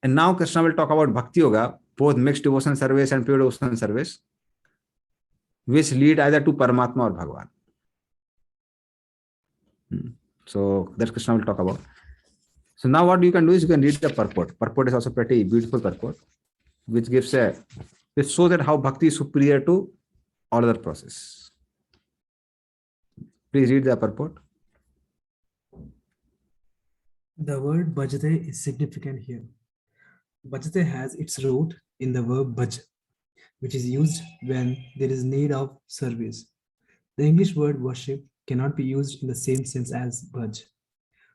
And now Krishna will talk about Bhakti Yoga, both mixed devotion service and pure devotion service, which lead either to Paramatma or Bhagavan. So that Krishna will talk about. So now what you can do is you can read the purport. Purport is also pretty beautiful purport, which gives which shows that how bhakti is superior to all other process. Please read the purport. The word bhajate is significant here. Bhajate has its root in the verb bhaj, which is used when there is need of service. The English word worship cannot be used in the same sense as bhaj.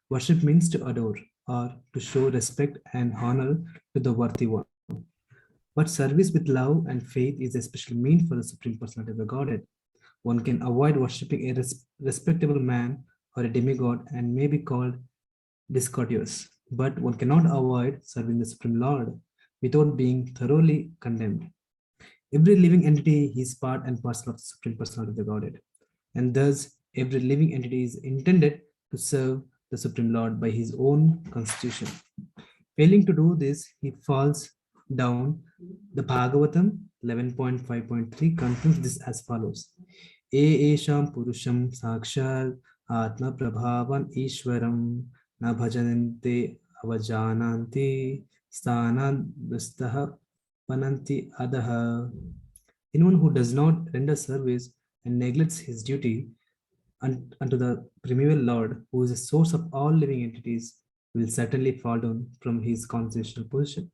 Worship means to adore or to show respect and honor to the worthy one. But service with love and faith is especially mean for the Supreme Personality of the Godhead. One can avoid worshipping a respectable man or a demigod and may be called discourteous, but one cannot avoid serving the Supreme Lord without being thoroughly condemned. Every living entity is part and parcel of the Supreme Personality of the Godhead, and thus every living entity is intended to serve the Supreme Lord by his own constitution. Failing to do this, he falls down. The Bhagavatam 11.5.3 concludes this as follows. Esham purusham sakshar atma prabhavan ishwaram na bhajanante avajananti sthanadastah pananti adaha. Anyone who does not render service and neglects his duty unto the primeval Lord, who is the source of all living entities, will certainly fall down from his constitutional position.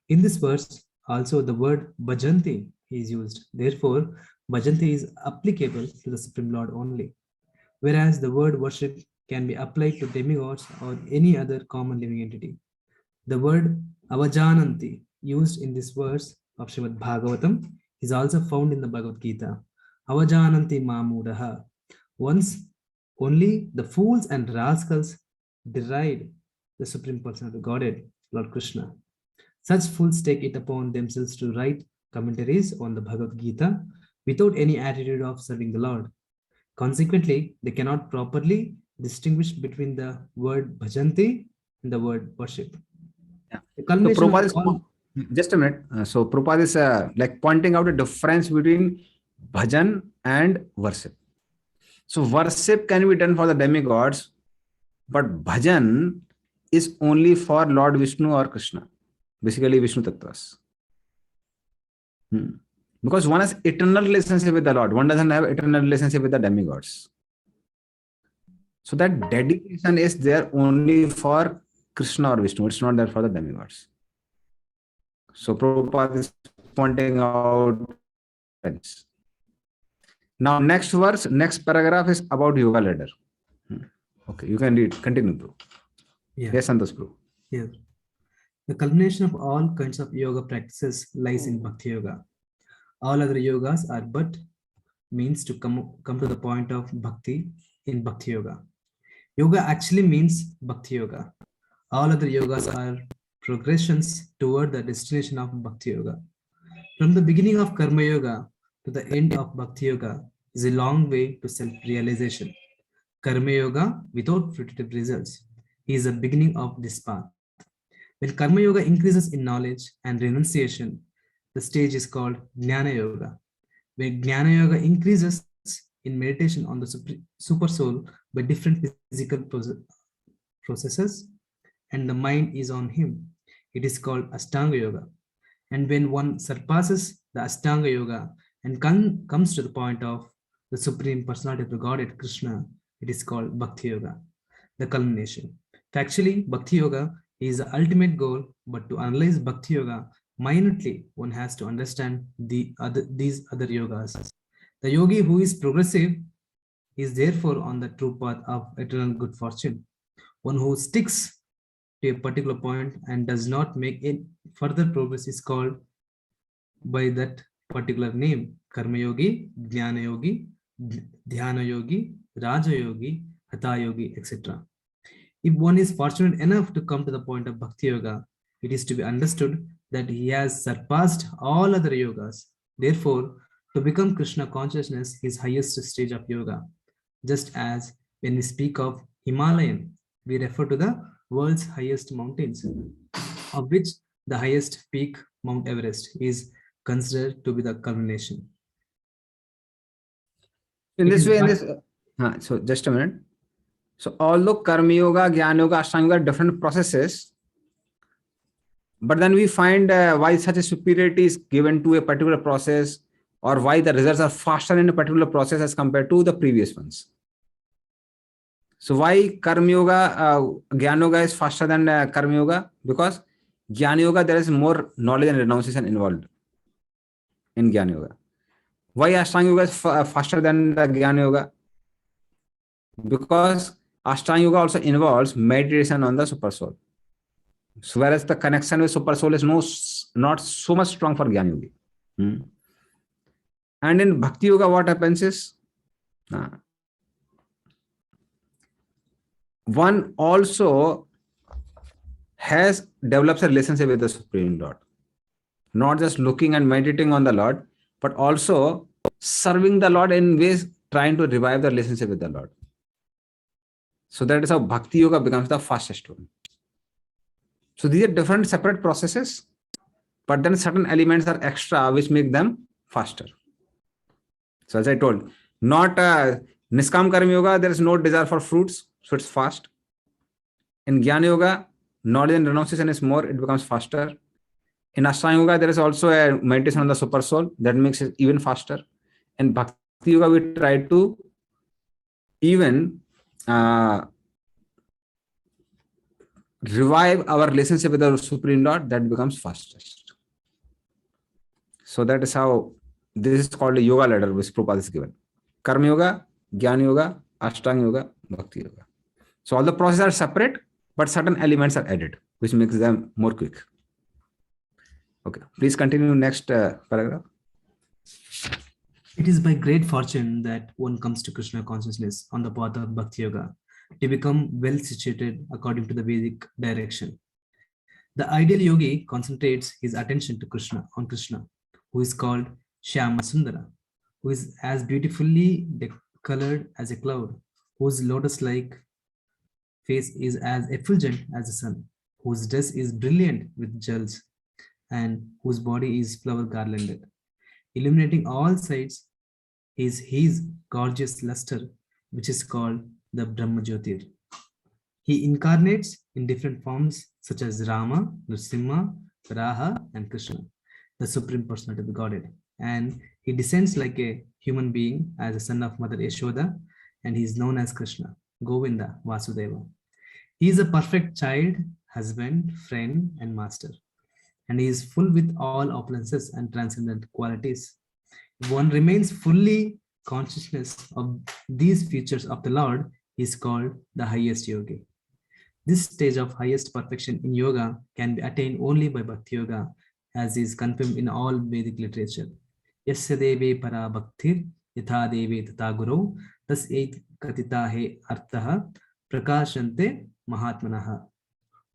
In this verse, also the word bhajanti is used. Therefore, bhajanti is applicable to the Supreme Lord only, whereas the word worship can be applied to demigods or any other common living entity. The word avajananti used in this verse of Srimad Bhagavatam is also found in the Bhagavad Gita. Avajananti mamudaha. Once only the fools and rascals deride the Supreme Personality of Godhead, Lord Krishna. Such fools take it upon themselves to write commentaries on the Bhagavad Gita without any attitude of serving the Lord. Consequently, they cannot properly distinguish between the word bhajanti and the word worship. Yeah. Just a minute. So Prabhupada is like pointing out a difference between bhajan and worship. So worship can be done for the demigods, but bhajan is only for Lord Vishnu or Krishna, basically Vishnu Tattvas. Because one has eternal relationship with the Lord, one doesn't have eternal relationship with the demigods. So that dedication is there only for Krishna or Vishnu. It's not there for the demigods. So Prabhupada is pointing out. Now next verse, next paragraph is about yoga ladder. Okay, you can read. Continue, bro. Yeah. Yes, Santosh, bro. Here. The culmination of all kinds of yoga practices lies in Bhakti Yoga. All other yogas are but means to come to the point of Bhakti in Bhakti Yoga. Yoga actually means Bhakti Yoga. All other yogas are progressions toward the destination of Bhakti Yoga. From the beginning of Karma Yoga to the end of Bhakti Yoga is a long way to self-realization. Karma Yoga without fruitive results is the beginning of this path. When Karma Yoga increases in knowledge and renunciation, the stage is called Jnana Yoga. When Jnana Yoga increases in meditation on the super soul by different physical processes, and the mind is on him, it is called Ashtanga Yoga. And when one surpasses the Ashtanga Yoga and comes to the point of the Supreme Personality of the Godhead Krishna, it is called Bhakti Yoga, the culmination. Actually, Bhakti Yoga is the ultimate goal, but to analyze Bhakti Yoga minutely, one has to understand these other yogas. The yogi who is progressive is therefore on the true path of eternal good fortune. One who sticks to a particular point and does not make any further progress is called by that particular name: Karma Yogi, Jnana Yogi, Dhyana Yogi, Raja Yogi, Hatha Yogi, etc. If one is fortunate enough to come to the point of Bhakti Yoga, it is to be understood that he has surpassed all other yogas. Therefore, to become Krishna consciousness is highest stage of yoga. Just as when we speak of Himalayan, we refer to the world's highest mountains, of which the highest peak, Mount Everest, is considered to be the culmination. In this way, so just a minute. So although Karma Yoga, Jnana Yoga, Ashtanga Yoga are different processes, but then we find why such a superiority is given to a particular process, or why the results are faster in a particular process as compared to the previous ones. So why Karma Yoga, Jnana Yoga is faster than Karma Yoga? Because Jnana Yoga, there is more knowledge and renunciation involved in Jnana Yoga. Why Ashtanga Yoga is faster than the Jnana Yoga? Because Ashtanga Yoga also involves meditation on the Super Soul. So whereas the connection with Super Soul is not so much strong for Jnana Yogi. And in Bhakti Yoga, what happens is, one also develops a relationship with the Supreme Lord. Not just looking and meditating on the Lord, but also serving the Lord in ways trying to revive the relationship with the Lord. So that is how Bhakti Yoga becomes the fastest one. So these are different separate processes, but then certain elements are extra which make them faster. So as I told, not Niskam Karma Yoga, there is no desire for fruits, so it's fast. In Jnana Yoga, knowledge and renunciation is more, it becomes faster. In Ashtanga Yoga, there is also a meditation on the Super Soul that makes it even faster. In Bhakti Yoga, we try to even revive our relationship with the Supreme Lord, that becomes fastest. So that is how this is called a yoga ladder which Prabhupada is given. Karma Yoga, Jnana Yoga, Ashtanga Yoga, Bhakti Yoga. So all the processes are separate, but certain elements are added, which makes them more quick. Okay, please continue next paragraph. It is by great fortune that one comes to Krishna consciousness on the path of Bhakti Yoga to become well situated according to the Vedic direction. The ideal yogi concentrates his attention to Krishna, who is called Shyama Sundara, who is as beautifully colored as a cloud, whose lotus-like face is as effulgent as the sun, whose dress is brilliant with jewels, and whose body is flower garlanded. Illuminating all sides is his gorgeous luster, which is called the Brahma Jyotir. He incarnates in different forms such as Rama, Nrsimha, Varaha, and Krishna, the Supreme Personality of the Godhead. And he descends like a human being as a son of Mother Yashoda, and he is known as Krishna, Govinda, Vasudeva. He is a perfect child, husband, friend, and master. And he is full with all opulences and transcendent qualities. If one remains fully consciousness of these features of the Lord, he is called the highest yogi. This stage of highest perfection in yoga can be attained only by Bhakti Yoga, as is confirmed in all Vedic literature. Yasya deve para bhaktir yatha deve tata guru tas et katita he arthaha prakashante mahatmanaha.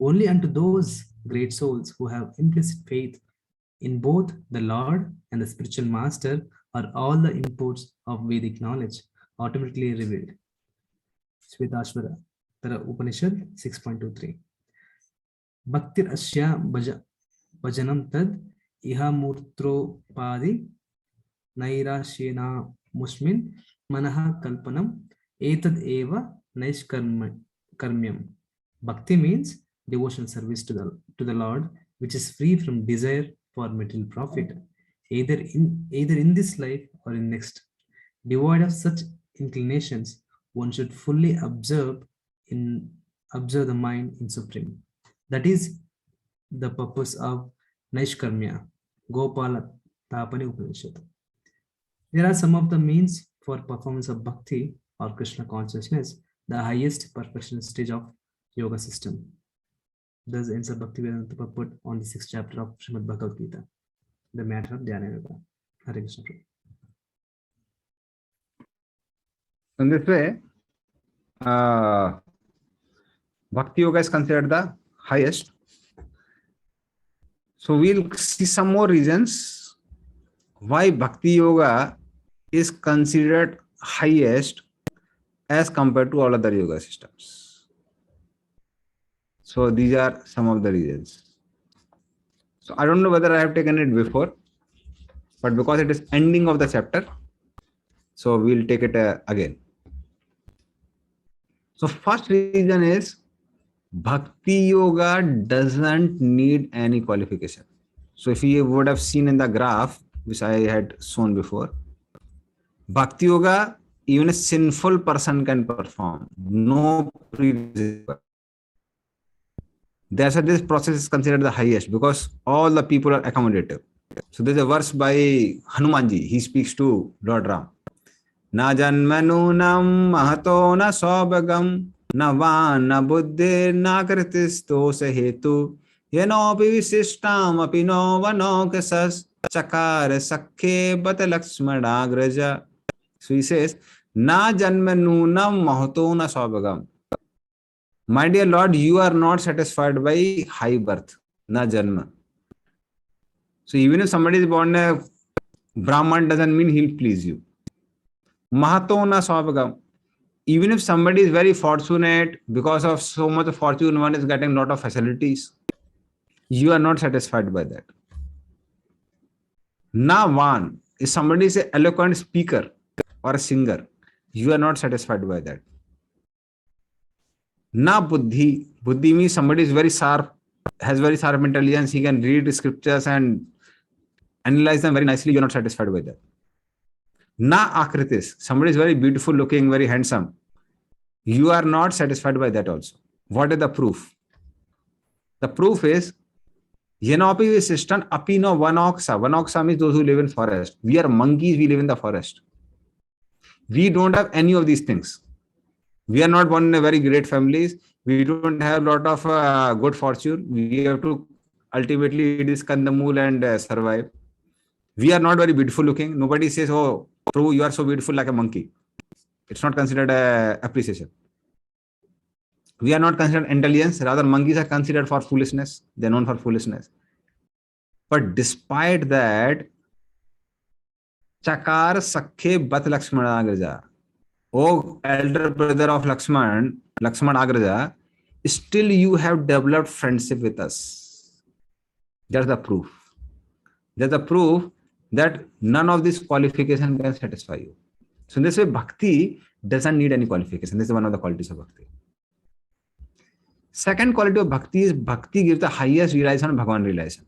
Only unto those great souls who have implicit faith in both the Lord and the spiritual master are all the imports of Vedic knowledge automatically revealed. Shvetashvara Tara Upanishad 6.23. Bhaktir Asya Bhajanam Tad Iha Murtropadi Naira Shena Musmin Manaha Kalpanam Etad Eva Karmyam. Bhakti means devotional service to the Lord, which is free from desire for material profit, either in this life or in next. Devoid of such inclinations, one should fully observe the mind in Supreme. That is the purpose of Naishkarmya, Gopala Tapani Upanishad. There are some of the means for performance of Bhakti or Krishna consciousness, the highest perfection stage of yoga system. Thus ends up Bhaktivedanta purport on the 6th chapter of Srimad Bhagavad Gita, the matter of Dhyana Yoga. Hare Krishna. In this way, Bhakti Yoga is considered the highest. So we'll see some more reasons why Bhakti Yoga is considered highest as compared to all other yoga systems. So these are some of the reasons. So I don't know whether I have taken it before, but because it is ending of the chapter, so we'll take it again. So first reason is Bhakti Yoga doesn't need any qualification. So if you would have seen in the graph, which I had shown before, Bhakti Yoga, even a sinful person can perform. No prerequisite. That's why this process is considered the highest, because all the people are accommodative. So there's a verse by Hanumanji. He speaks to Lord Ram. Na janmanunam mahato na sobagam na van na buddhir na kritistos hetu yenopi visishtam apino vanokasas chakar sakhe bat lakshmanagraja. So he says, na janmanunam mahato na sobagam. My dear Lord, you are not satisfied by high birth, na janma. So even if somebody is born a Brahman, doesn't mean he'll please you. Mahato na swabhagam. Even if somebody is very fortunate, because of so much fortune, one is getting a lot of facilities, you are not satisfied by that. Na van. If somebody is an eloquent speaker or a singer, you are not satisfied by that. Na buddhi. Buddhi means somebody is very sharp, has very sharp intelligence, he can read scriptures and analyze them very nicely, you are not satisfied by that. Na akritis. Somebody is very beautiful looking, very handsome. You are not satisfied by that also. What is the proof? The proof is Yenopi Visishtan Apino Vanoksa. Vanoksa means those who live in forest. We are monkeys, we live in the forest. We don't have any of these things. We are not born in a very great families. We don't have a lot of good fortune. We have to ultimately eat this kandamul and survive. We are not very beautiful looking. Nobody says, oh, Prabhu, you are so beautiful like a monkey. It's not considered appreciation. We are not considered intelligence. Rather, monkeys are considered for foolishness. They're known for foolishness. But despite that, Chakar Sakhe Bat Lakshmana Agraja. Oh, elder brother of Lakshman Agraja, still you have developed friendship with us. That's the proof. That's the proof that none of this qualification can satisfy you. So in this way, Bhakti doesn't need any qualification. This is one of the qualities of Bhakti. Second quality of bhakti is bhakti gives the highest realization of Bhagavan realization.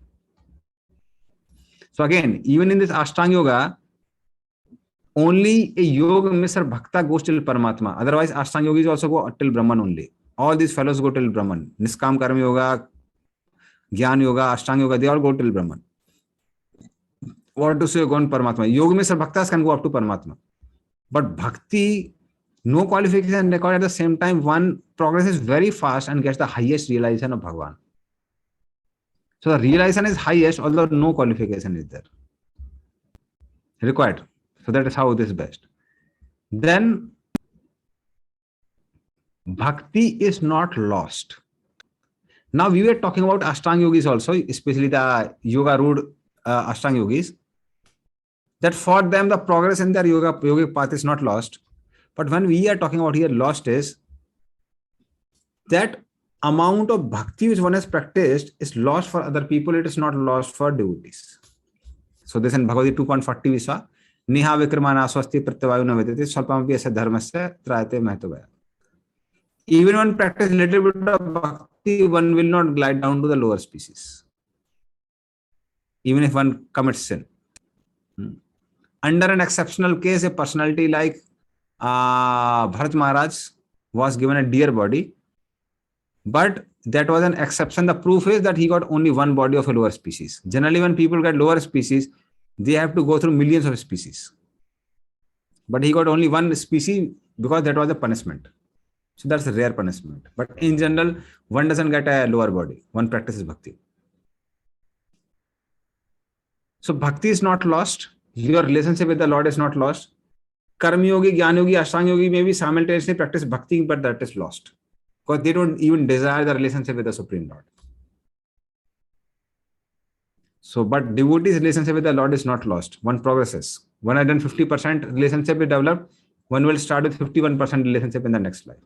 So again, even in this Ashtanga Yoga, only a yoga Mr. Bhakta goes till Paramatma. Otherwise, Ashtanga Yogis also go till Brahman only. All these fellows go till Brahman. Niskam Karma Yoga, Gyan Yoga, Ashtanga Yoga, they all go till Brahman. What to say, go on Paramatma? Yoga Mr. Bhaktas can go up to Paramatma. But Bhakti, no qualification required. At the same time, one progresses very fast and gets the highest realization of Bhagavan. So the realization is highest, although no qualification is there required. So that is how this is best. Then bhakti is not lost. Now we were talking about Ashtanga Yogis also, especially the yoga root Ashtanga Yogis, that for them the progress in their yogic path is not lost. But when we are talking about here lost is that amount of bhakti which one has practiced is lost for other people, it is not lost for devotees. So this in Bhagavad Gita 2.40 we saw, Niha Vikramana Swasti Pratyavayu Navedati Swalpamapi Asa Dharmasya Trayate Mahatavaya. Even when practice little bit of bhakti, one will not glide down to the lower species. Even if one commits sin. Under an exceptional case, a personality like Bharat Maharaj was given a deer body, but that was an exception. The proof is that he got only one body of a lower species. Generally, when people get lower species, they have to go through millions of species. But he got only one species because that was a punishment. So that's a rare punishment. But in general, one doesn't get a lower body. One practices bhakti. So bhakti is not lost. Your relationship with the Lord is not lost. Karma yogi, Jnana yogi, Ashtanga yogi may be simultaneously practice bhakti, but that is lost. Because they don't even desire the relationship with the Supreme Lord. So, but devotee's relationship with the Lord is not lost. One progresses. When I done 50% relationship is developed, one will start with 51% relationship in the next life.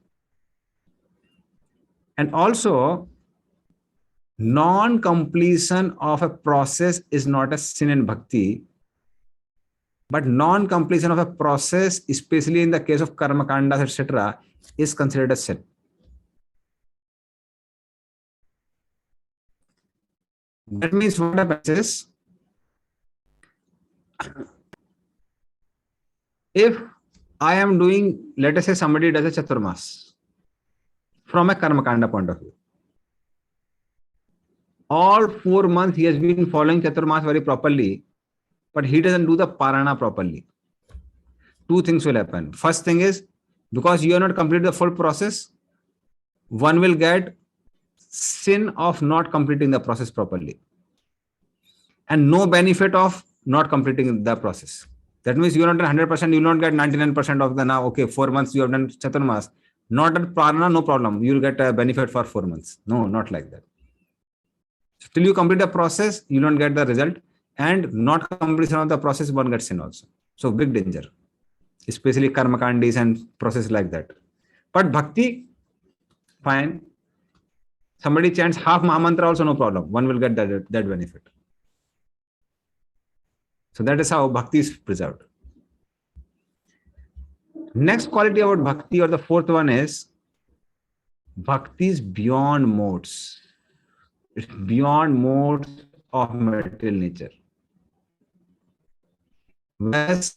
And also, non-completion of a process is not a sin in bhakti, but non-completion of a process, especially in the case of karma kandas, etc., is considered a sin. That means what happens is, if I am doing, let us say somebody does a chaturmas from a karma kanda point of view. All 4 months he has been following chaturmas very properly, but he doesn't do the parana properly. Two things will happen. First thing is, because you have not completed the full process, one will get sin of not completing the process properly and no benefit of not completing the process. That means you are not 100%, you will not get 99% of the now, okay, 4 months you have done chaturmas. Not at parana, no problem. You will get a benefit for 4 months. No, not like that. So till you complete the process, you don't get the result, and not completion of the process, one gets sin also. So big danger, especially karma kandis and process like that. But bhakti, fine. Somebody chants half Mahamantra also, no problem. One will get that benefit. So that is how bhakti is preserved. Next quality about bhakti, or the fourth one, is bhakti is beyond modes. It's beyond modes of material nature. Whereas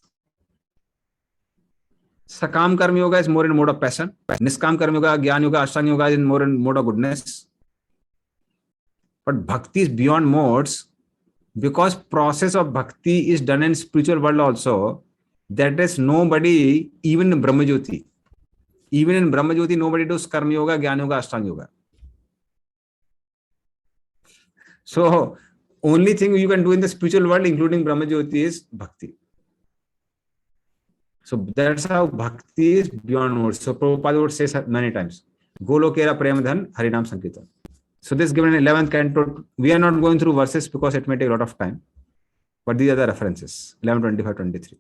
Sakam Karma Yoga is more in mode of passion. Niskam Karma Yoga, Gyan Yoga, Ashtanga Yoga is more in mode of goodness. But bhakti is beyond modes because process of bhakti is done in spiritual world also. That is nobody, even in Brahmajyoti. Even in Brahmajyoti, nobody does Karma Yoga, Gyan Yoga, Ashtanga Yoga. So only thing you can do in the spiritual world, including Brahmajyoti, is bhakti. So that's how bhakti is beyond modes. So Prabhupada would say many times, Golokera Premadhan Harinam Sankirtan. So this is given in 11th canto. We are not going through verses because it may take a lot of time. But these are the references, 11, 25, 23.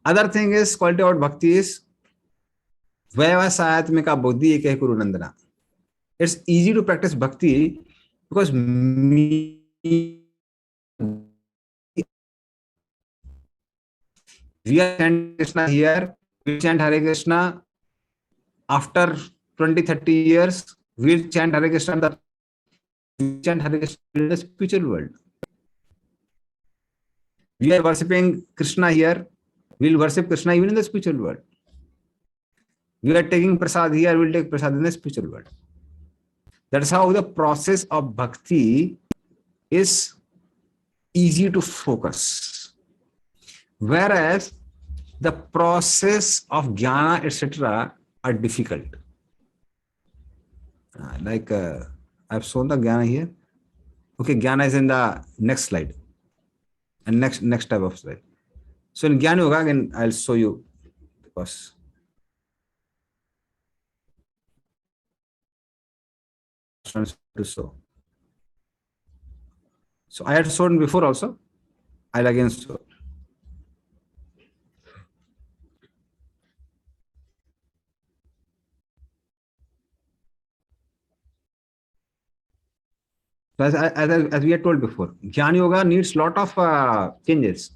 Other thing is, quality about bhakti is Vyavasayatmika Buddhi Ekhe Kuru Nandana. It's easy to practice bhakti because we are chanting Krishna here, we chant Hare Krishna. After 20, 30 years, we'll chant Hare Krishna, we chant Hare Krishna in the spiritual world. We are worshipping Krishna here, we'll worship Krishna even in the spiritual world. We are taking prasad here, we'll take prasad in the spiritual world. That's how the process of bhakti is easy to focus. Whereas the process of jnana, etc., are difficult. I've shown the jnana here. Okay, jnana is in the next slide. And next type of slide. So in Jnana Yoga, again, I'll show you because to show. So I had shown before also. I'll again show. So as we had told before, Jnana Yoga needs lot of changes.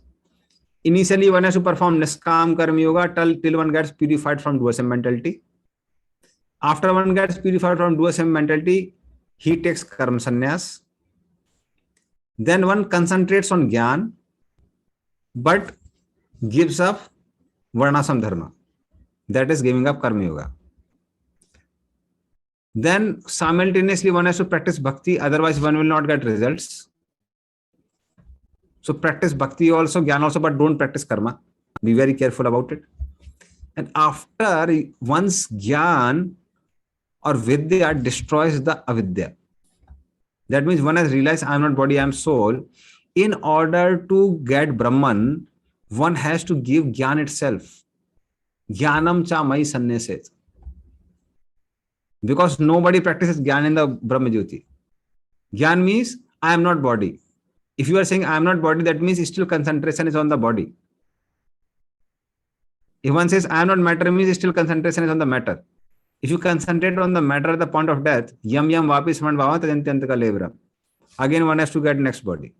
Initially, one has to perform Niskam Karma Yoga till one gets purified from dualism mentality. After one gets purified from dualism mentality, he takes Karma Sannyas. Then one concentrates on Jnana, but gives up Varnasam Dharma. That is giving up Karma Yoga. Then simultaneously one has to practice Bhakti, otherwise one will not get results. So practice Bhakti also, Jnana also, but don't practice Karma. Be very careful about it. And after once Jnana or Vidya destroys the Avidya, that means one has realized I am not body, I am soul. In order to get Brahman, one has to give Jnana itself. Jnanam cha mai sannyasat. Because nobody practices Jnana in the Brahma Jyoti. Jnana means I am not body. If you are saying I am not body, that means still concentration is on the body. If one says I am not matter, means still concentration is on the matter. If you concentrate on the matter at the point of death, yam vapis man bhava tajantyanta ka levra. Again one has to get next body.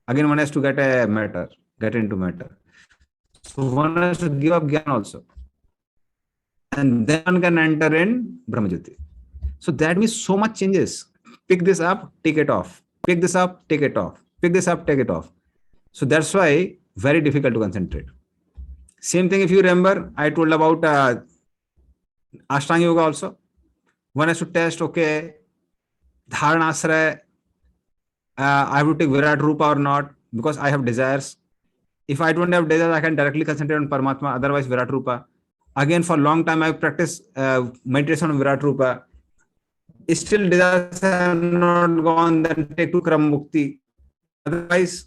Again one has to get a matter, get into matter. So one has to give up Jnana also. And then one can enter in Brahmajyoti. So that means so much changes. Pick this up, take it off. Pick this up, take it off. Pick this up, take it off. So that's why very difficult to concentrate. Same thing if you remember, I told about Ashtanga Yoga also. One has to test, okay, Dharanasraya, I have to take Virat Rupa or not, because I have desires. If I don't have desires, I can directly concentrate on Paramatma, otherwise Virat Rupa. Again, for a long time, I practice meditation on Virat Rupa. Still desires have not gone, then take to Kram Mukti. Otherwise,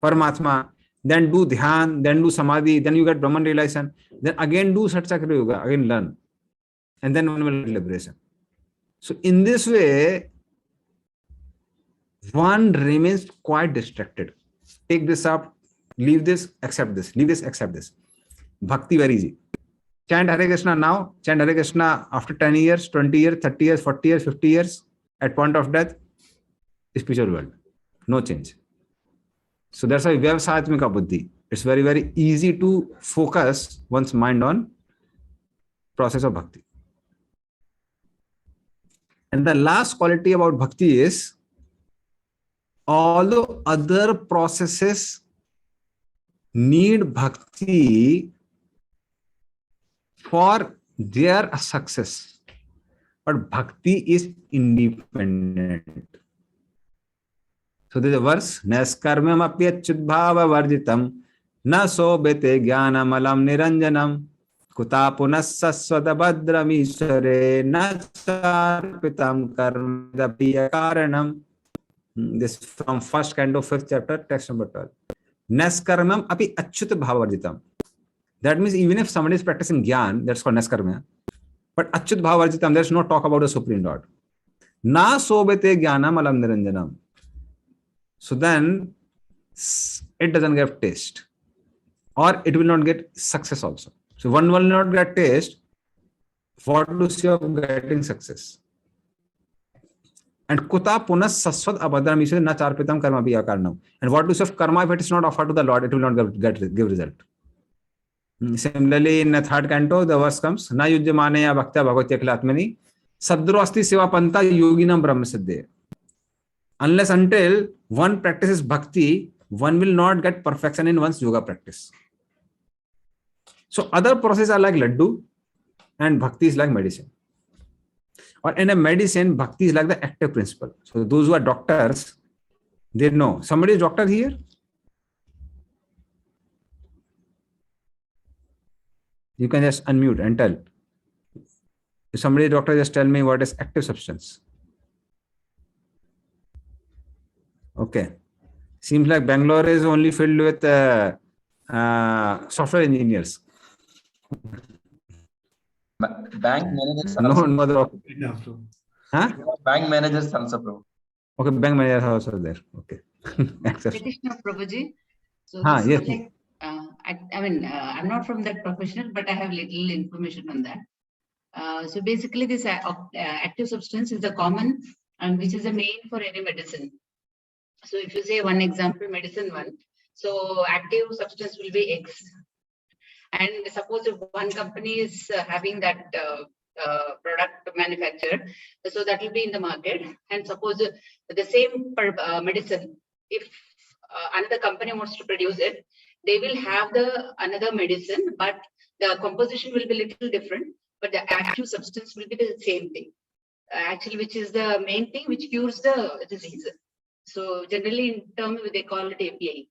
Paramatma. Then do Dhyan, then do Samadhi, then you get Brahman realization. Then again do Satsakriya Yoga, again learn. And then one will get liberation. So in this way, one remains quite distracted. Take this up, leave this, accept this, leave this, accept this. Bhakti very easy. Chant Hare Krishna now, chant Hare Krishna after 10 years, 20 years, 30 years, 40 years, 50 years, at point of death, spiritual world. No change. So that's why Vyavasatmika Buddhi. It's very, very easy to focus one's mind on process of bhakti. And the last quality about bhakti is, although other processes need bhakti for their success, but bhakti is independent. So there's a verse, Naskarmam apyachudbhava varjitam na sobete jnanamalam niranjanam kuta punassaswada bhadramishare na sarpitam karmadapiya karanam. This from first canto, 5th chapter, text number 12. Naskarmam api achyut bhava varjitam. That means even if somebody is practicing Jnana, that's called Naskarma. But achyut bhava varjitam, there's no talk about the Supreme Lord. Na sobete jnanamalam niranjanam. So then it doesn't get taste, or it will not get success also. So one will not get taste. What to say of getting success? And kuta punas saswat abhadramisha na charpitam karma biya karnam. And what to say of karma? If it is not offered to the Lord, it will not give result. Similarly, in the third canto, the verse comes, Na yujyamane ya bhaktya bhagavati akhilatmani sadro asti seva panta yoginam brahma siddhe. Unless until one practices bhakti, one will not get perfection in one's yoga practice. So other processes are like laddu and bhakti is like medicine. Or in a medicine, bhakti is like the active principle. So those who are doctors, they know. Somebody is doctor here? You can just unmute and tell. If somebody is doctor, just tell me what is active substance. Okay. Seems like Bangalore is only filled with software engineers. Bank managers No, also. no other. Huh? Bank managers also, bro. Okay, bank managers are also there. Okay. Accept. Krishna Prabhuji. So Ah, this yes. is like, I mean, I'm not from that professional, but I have little information on that. So basically, this active substance is the common and which is the main for any medicine. So if you say one example, medicine one, so active substance will be X. And suppose if one company is having that product manufactured, so that will be in the market. And suppose the same medicine, if another company wants to produce it, they will have the another medicine, but the composition will be a little different, but the active substance will be the same thing. Actually, which is the main thing which cures the disease. So generally in terms they call it API.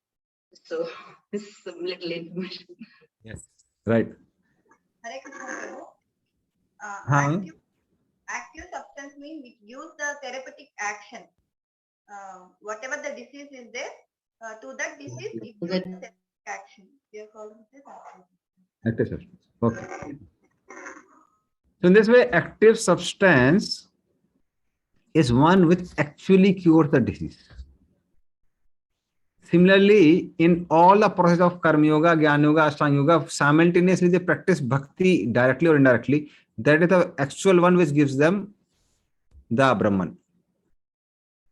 So this is some little information. Yes. Right. Hare Krishna Prabhu. Huh? Active substance means which gives the therapeutic action. Whatever the disease is there, to that disease it gives the therapeutic action. We are calling this active. Active substance. Okay. So in this way, active substance is one which actually cures the disease. Similarly, in all the process of Karma Yoga, Jnana Yoga, Ashtanga Yoga, simultaneously they practice bhakti directly or indirectly. That is the actual one which gives them the Brahman,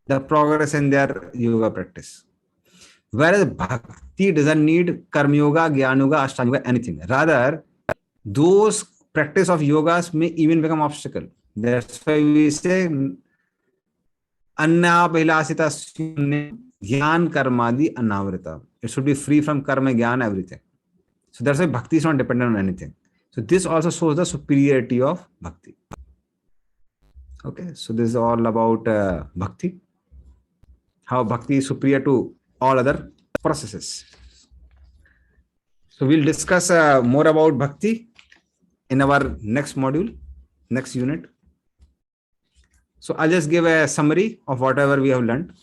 the progress in their yoga practice. Whereas bhakti doesn't need Karma Yoga, Jnana Yoga, Ashtanga Yoga, anything. Rather, those practice of yogas may even become obstacle. That's why we say Anna Bhilasita Gyan Karmadi Anavrita. It should be free from karma, gyan, everything. So that's why bhakti is not dependent on anything. So this also shows the superiority of bhakti. Okay, so this is all about bhakti. How bhakti is superior to all other processes. So we'll discuss more about bhakti in our next module, next unit. So I'll just give a summary of whatever we have learned.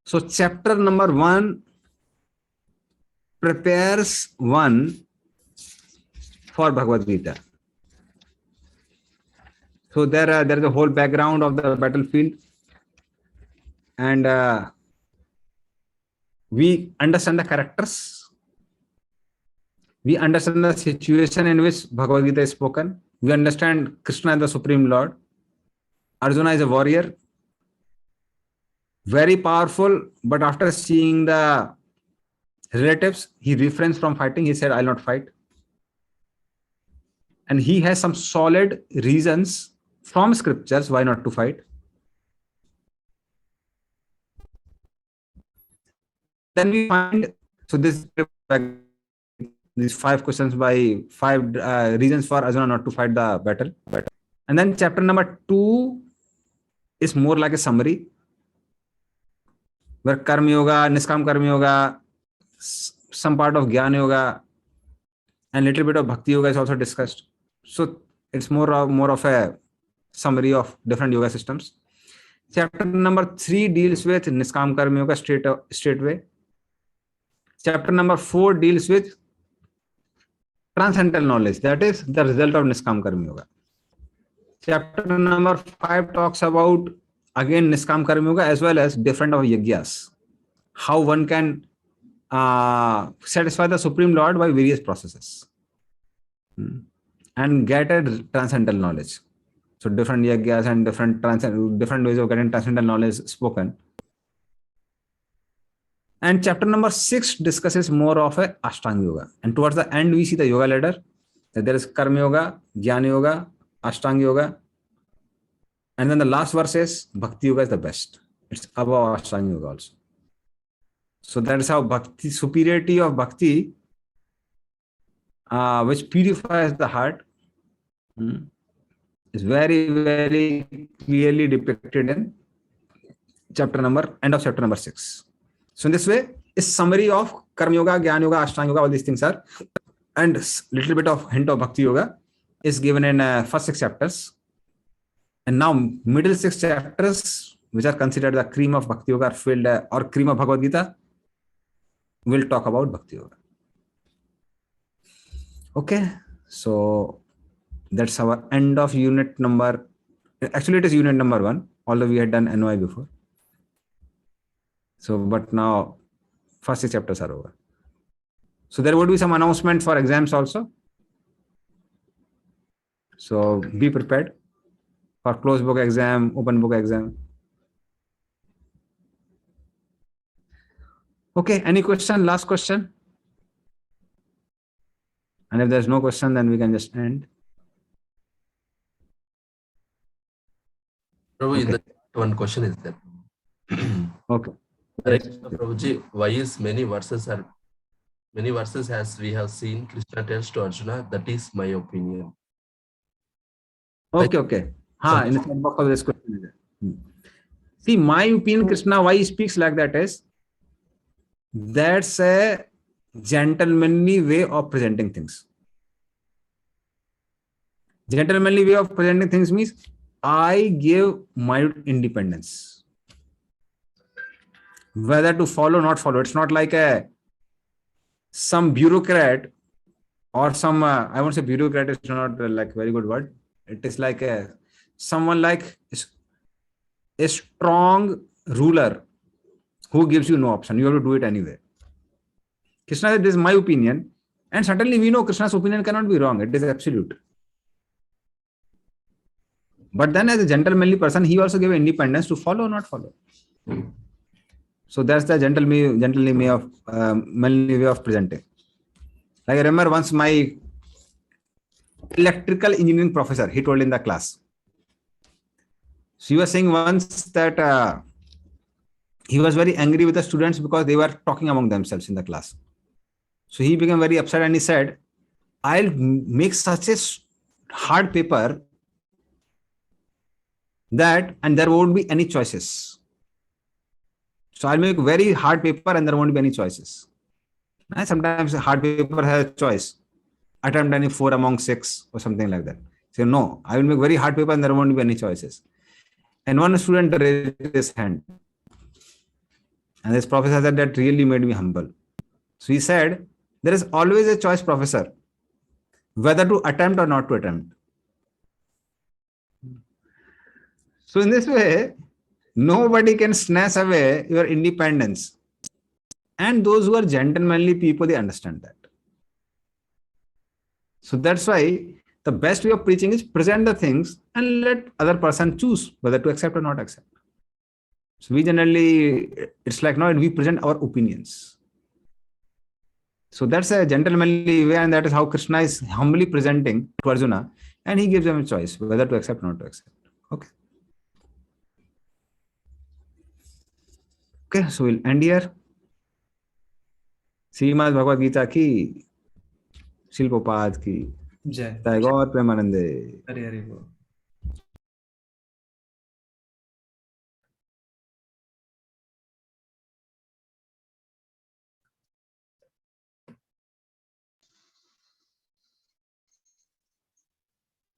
So chapter number 1 prepares one for Bhagavad Gita. So there is a whole background of the battlefield, and we understand the characters. We understand the situation in which Bhagavad Gita is spoken. We understand Krishna is the Supreme Lord. Arjuna is a warrior. Very powerful, but after seeing the relatives, he refrains from fighting. He said, I'll not fight. And he has some solid reasons from scriptures why not to fight. Then we find, so these 5 questions by 5 reasons for Arjuna not to fight the battle. And then chapter number 2 is more like a summary, where Karma Yoga, Niskam Karma Yoga, some part of Jnana Yoga, and little bit of Bhakti Yoga is also discussed. So it's more of a summary of different yoga systems. Chapter number 3 deals with Niskam Karma Yoga straightway. Chapter number 4 deals with transcendental knowledge, that is the result of Niskam Karma Yoga. Chapter number 5 talks about again Niskam Karma Yoga as well as different of yagyas, how one can satisfy the Supreme Lord by various processes and get a transcendental knowledge. So different yagyas and different ways of getting transcendental knowledge spoken. and chapter number 6 discusses more of a Ashtanga yoga. And towards the end, we see the yoga ladder. That there is Karma yoga, Jnana yoga, Ashtanga yoga. And then the last verse is Bhakti yoga is the best. It's above Ashtanga yoga also. So that is how Bhakti, superiority of Bhakti, which purifies the heart, is very, very clearly depicted in end of chapter number 6. So in this way, a summary of Karma yoga, Jnana yoga, Ashtanga yoga, all these things are, and little bit of hint of Bhakti yoga is given in first 6 chapters. And now middle 6 chapters, which are considered the cream of Bhakti yoga, are filled, or cream of Bhagavad Gita, we'll talk about Bhakti yoga. Okay, so that's our end of unit number. Actually, it is unit number 1, although we had done NY before. So, but now first 6 chapters are over. So there would be some announcement for exams also. So be prepared for closed book exam, open book exam. Okay, any question? Last question? And if there's no question, then we can just end. Prabhu, in the one question is there. Okay. Yes. Prabhuji, why is many verses as we have seen Krishna tells to Arjuna, that is my opinion. Okay, okay. In the chat box of this question is there. See, my opinion, Krishna, why he speaks like that is, that's a gentlemanly way of presenting things. Gentlemanly way of presenting things means I give my independence. Whether to follow or not follow. It's not like some bureaucrat or some, I won't say bureaucrat is not like very good word. It is like someone like a strong ruler who gives you no option. You have to do it anyway. Krishna said, this is my opinion. And certainly we know Krishna's opinion cannot be wrong. It is absolute. But then as a gentlemanly person, he also gave independence to follow or not follow. So that's the gentlemanly way of presenting. Like I remember once my electrical engineering professor, he told in the class. So he was saying once that he was very angry with the students because they were talking among themselves in the class. So he became very upset and he said, I'll make such a hard paper that, and there won't be any choices. So I'll make very hard paper and there won't be any choices. And sometimes a hard paper has a choice. Attempt any 4 among 6 or something like that. So no, I will make very hard paper and there won't be any choices. And one student raised his hand. And this professor said, that really made me humble. So he said, there is always a choice, professor, whether to attempt or not to attempt. So in this way, nobody can snatch away your independence. And those who are gentlemanly people, they understand that. So that's why the best way of preaching is present the things and let other person choose whether to accept or not accept. So we generally, it's like now we present our opinions. So that's a gentlemanly way, and that is how Krishna is humbly presenting to Arjuna, and he gives them a choice whether to accept or not to accept. Okay. Okay, so we'll end here. Srimad Bhagavad Gita ki, Shilpopad ki, Jai. Tagore Premanande. Hare Hare Bol.